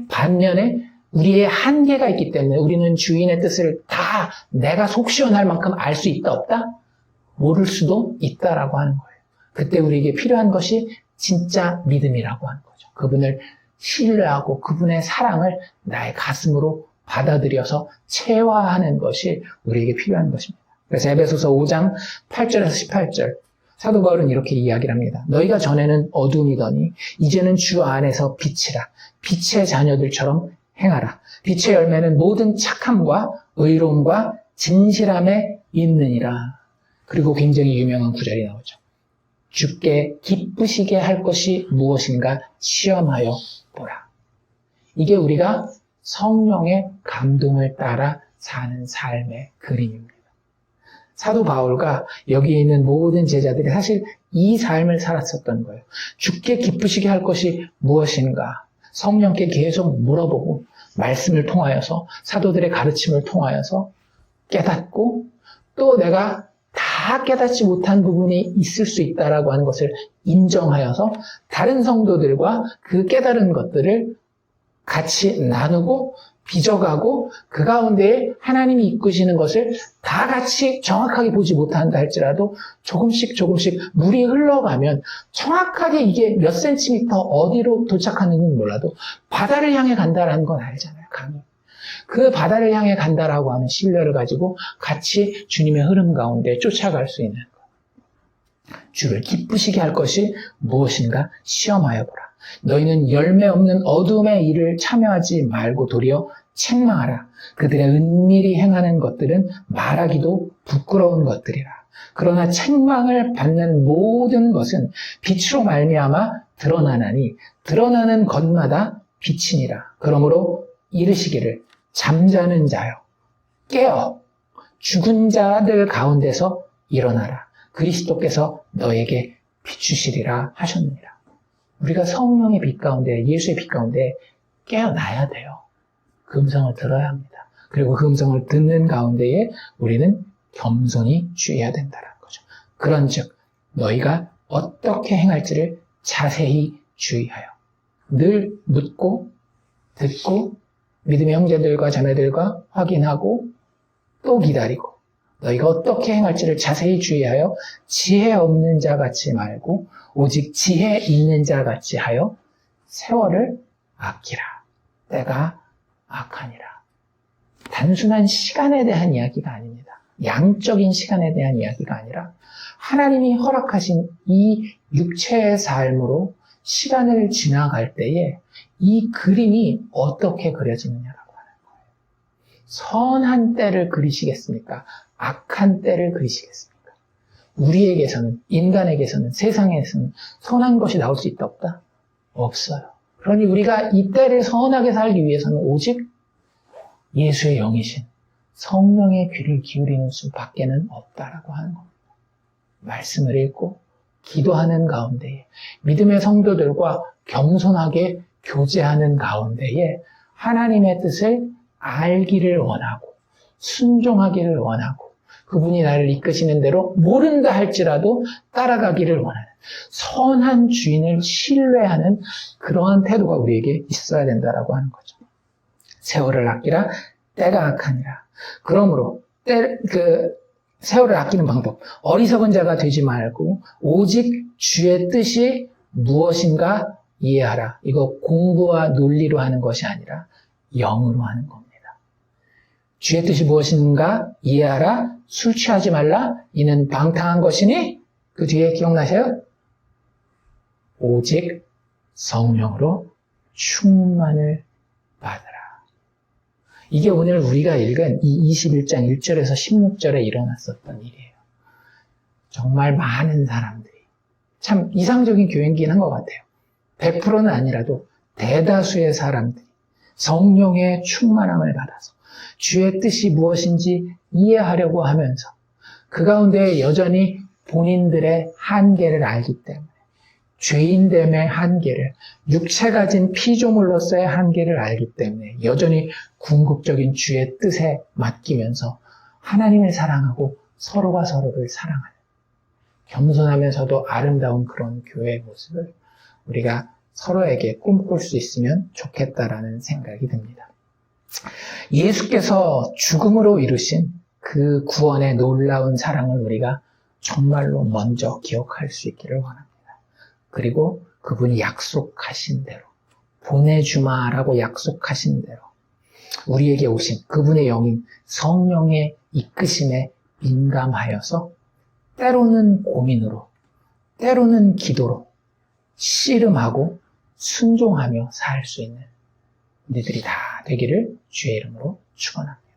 반면에 우리의 한계가 있기 때문에 우리는 주인의 뜻을 다 내가 속 시원할 만큼 알 수 있다 없다? 모를 수도 있다라고 하는 거예요. 그때 우리에게 필요한 것이 진짜 믿음이라고 하는 거죠. 그분을 신뢰하고 그분의 사랑을 나의 가슴으로 받아들여서 체화하는 것이 우리에게 필요한 것입니다. 그래서 에베소서 5장 8절에서 18절 사도 바울은 이렇게 이야기를 합니다. 너희가 전에는 어둠이더니 이제는 주 안에서 빛이라. 빛의 자녀들처럼 행하라. 빛의 열매는 모든 착함과 의로움과 진실함에 있느니라. 그리고 굉장히 유명한 구절이 나오죠. 주께 기쁘시게 할 것이 무엇인가 시험하여 보라. 이게 우리가 성령의 감동을 따라 사는 삶의 그림입니다. 사도 바울과 여기 있는 모든 제자들이 사실 이 삶을 살았었던 거예요. 주께 기쁘시게 할 것이 무엇인가? 성령께 계속 물어보고 말씀을 통하여서 사도들의 가르침을 통하여서 깨닫고 또 내가 다 깨닫지 못한 부분이 있을 수 있다라고 하는 것을 인정하여서 다른 성도들과 그 깨달은 것들을 같이 나누고 빚어가고 그 가운데에 하나님이 이끄시는 것을 다 같이 정확하게 보지 못한다 할지라도 조금씩 물이 흘러가면 정확하게 이게 몇 센티미터 어디로 도착하는지는 몰라도 바다를 향해 간다라는 건 알잖아요. 강이. 그 바다를 향해 간다라고 하는 신뢰를 가지고 같이 주님의 흐름 가운데 쫓아갈 수 있는 것. 주를 기쁘시게 할 것이 무엇인가 시험하여 보라. 너희는 열매 없는 어둠의 일을 참여하지 말고 도리어 책망하라. 그들의 은밀히 행하는 것들은 말하기도 부끄러운 것들이라. 그러나 책망을 받는 모든 것은 빛으로 말미암아 드러나나니 드러나는 것마다 빛이니라. 그러므로 이르시기를 잠자는 자여 깨어 죽은 자들 가운데서 일어나라. 그리스도께서 너에게 비추시리라 하셨느니라. 우리가 성령의 빛 가운데, 예수의 빛 가운데 깨어나야 돼요. 그 음성을 들어야 합니다. 그리고 그 음성을 듣는 가운데에 우리는 겸손히 주의해야 된다는 거죠. 그런즉 너희가 어떻게 행할지를 자세히 주의하여 늘 묻고 듣고 믿음의 형제들과 자매들과 확인하고 또 기다리고 너희가 어떻게 행할지를 자세히 주의하여 지혜 없는 자 같이 말고 오직 지혜 있는 자 같이 하여 세월을 아끼라. 때가 악하니라. 단순한 시간에 대한 이야기가 아닙니다. 양적인 시간에 대한 이야기가 아니라 하나님이 허락하신 이 육체의 삶으로 시간을 지나갈 때에 이 그림이 어떻게 그려지느냐라고 하는 거예요. 선한 때를 그리시겠습니까? 악한 때를 그리시겠습니까? 우리에게서는, 인간에게서는, 세상에서는 선한 것이 나올 수 있다 없다? 없어요. 그러니 우리가 이 때를 선하게 살기 위해서는 오직 예수의 영이신 성령의 귀를 기울이는 수밖에는 없다라고 하는 겁니다. 말씀을 읽고 기도하는 가운데에 믿음의 성도들과 겸손하게 교제하는 가운데에 하나님의 뜻을 알기를 원하고 순종하기를 원하고 그분이 나를 이끄시는 대로 모른다 할지라도 따라가기를 원하는 선한 주인을 신뢰하는 그러한 태도가 우리에게 있어야 된다라고 하는 거죠. 세월을 아끼라 때가 악하니라. 그러므로 세월을 아끼는 방법, 어리석은 자가 되지 말고 오직 주의 뜻이 무엇인가 이해하라. 이거 공부와 논리로 하는 것이 아니라 영으로 하는 겁니다. 주의 뜻이 무엇인가 이해하라. 술 취하지 말라. 이는 방탕한 것이니 그 뒤에 기억나세요? 오직 성령으로 충만을 받으라. 이게 오늘 우리가 읽은 이 21장 1절에서 16절에 일어났었던 일이에요. 정말 많은 사람들이 참 이상적인 교행긴 한 것 같아요. 100%는 아니라도 대다수의 사람들이 성령의 충만함을 받아서 주의 뜻이 무엇인지 이해하려고 하면서 그 가운데 여전히 본인들의 한계를 알기 때문에 죄인됨의 한계를, 육체 가진 피조물로서의 한계를 알기 때문에 여전히 궁극적인 주의 뜻에 맡기면서 하나님을 사랑하고 서로가 서로를 사랑하는 겸손하면서도 아름다운 그런 교회의 모습을 우리가 서로에게 꿈꿀 수 있으면 좋겠다라는 생각이 듭니다. 예수께서 죽음으로 이루신 그 구원의 놀라운 사랑을 우리가 정말로 먼저 기억할 수 있기를 원합니다. 그리고 그분이 약속하신 대로 보내주마라고 약속하신 대로 우리에게 오신 그분의 영인 성령의 이끄심에 민감하여서 때로는 고민으로 때로는 기도로 씨름하고 순종하며 살 수 있는 우리들이 다 되기를 주의 이름으로 축원합니다.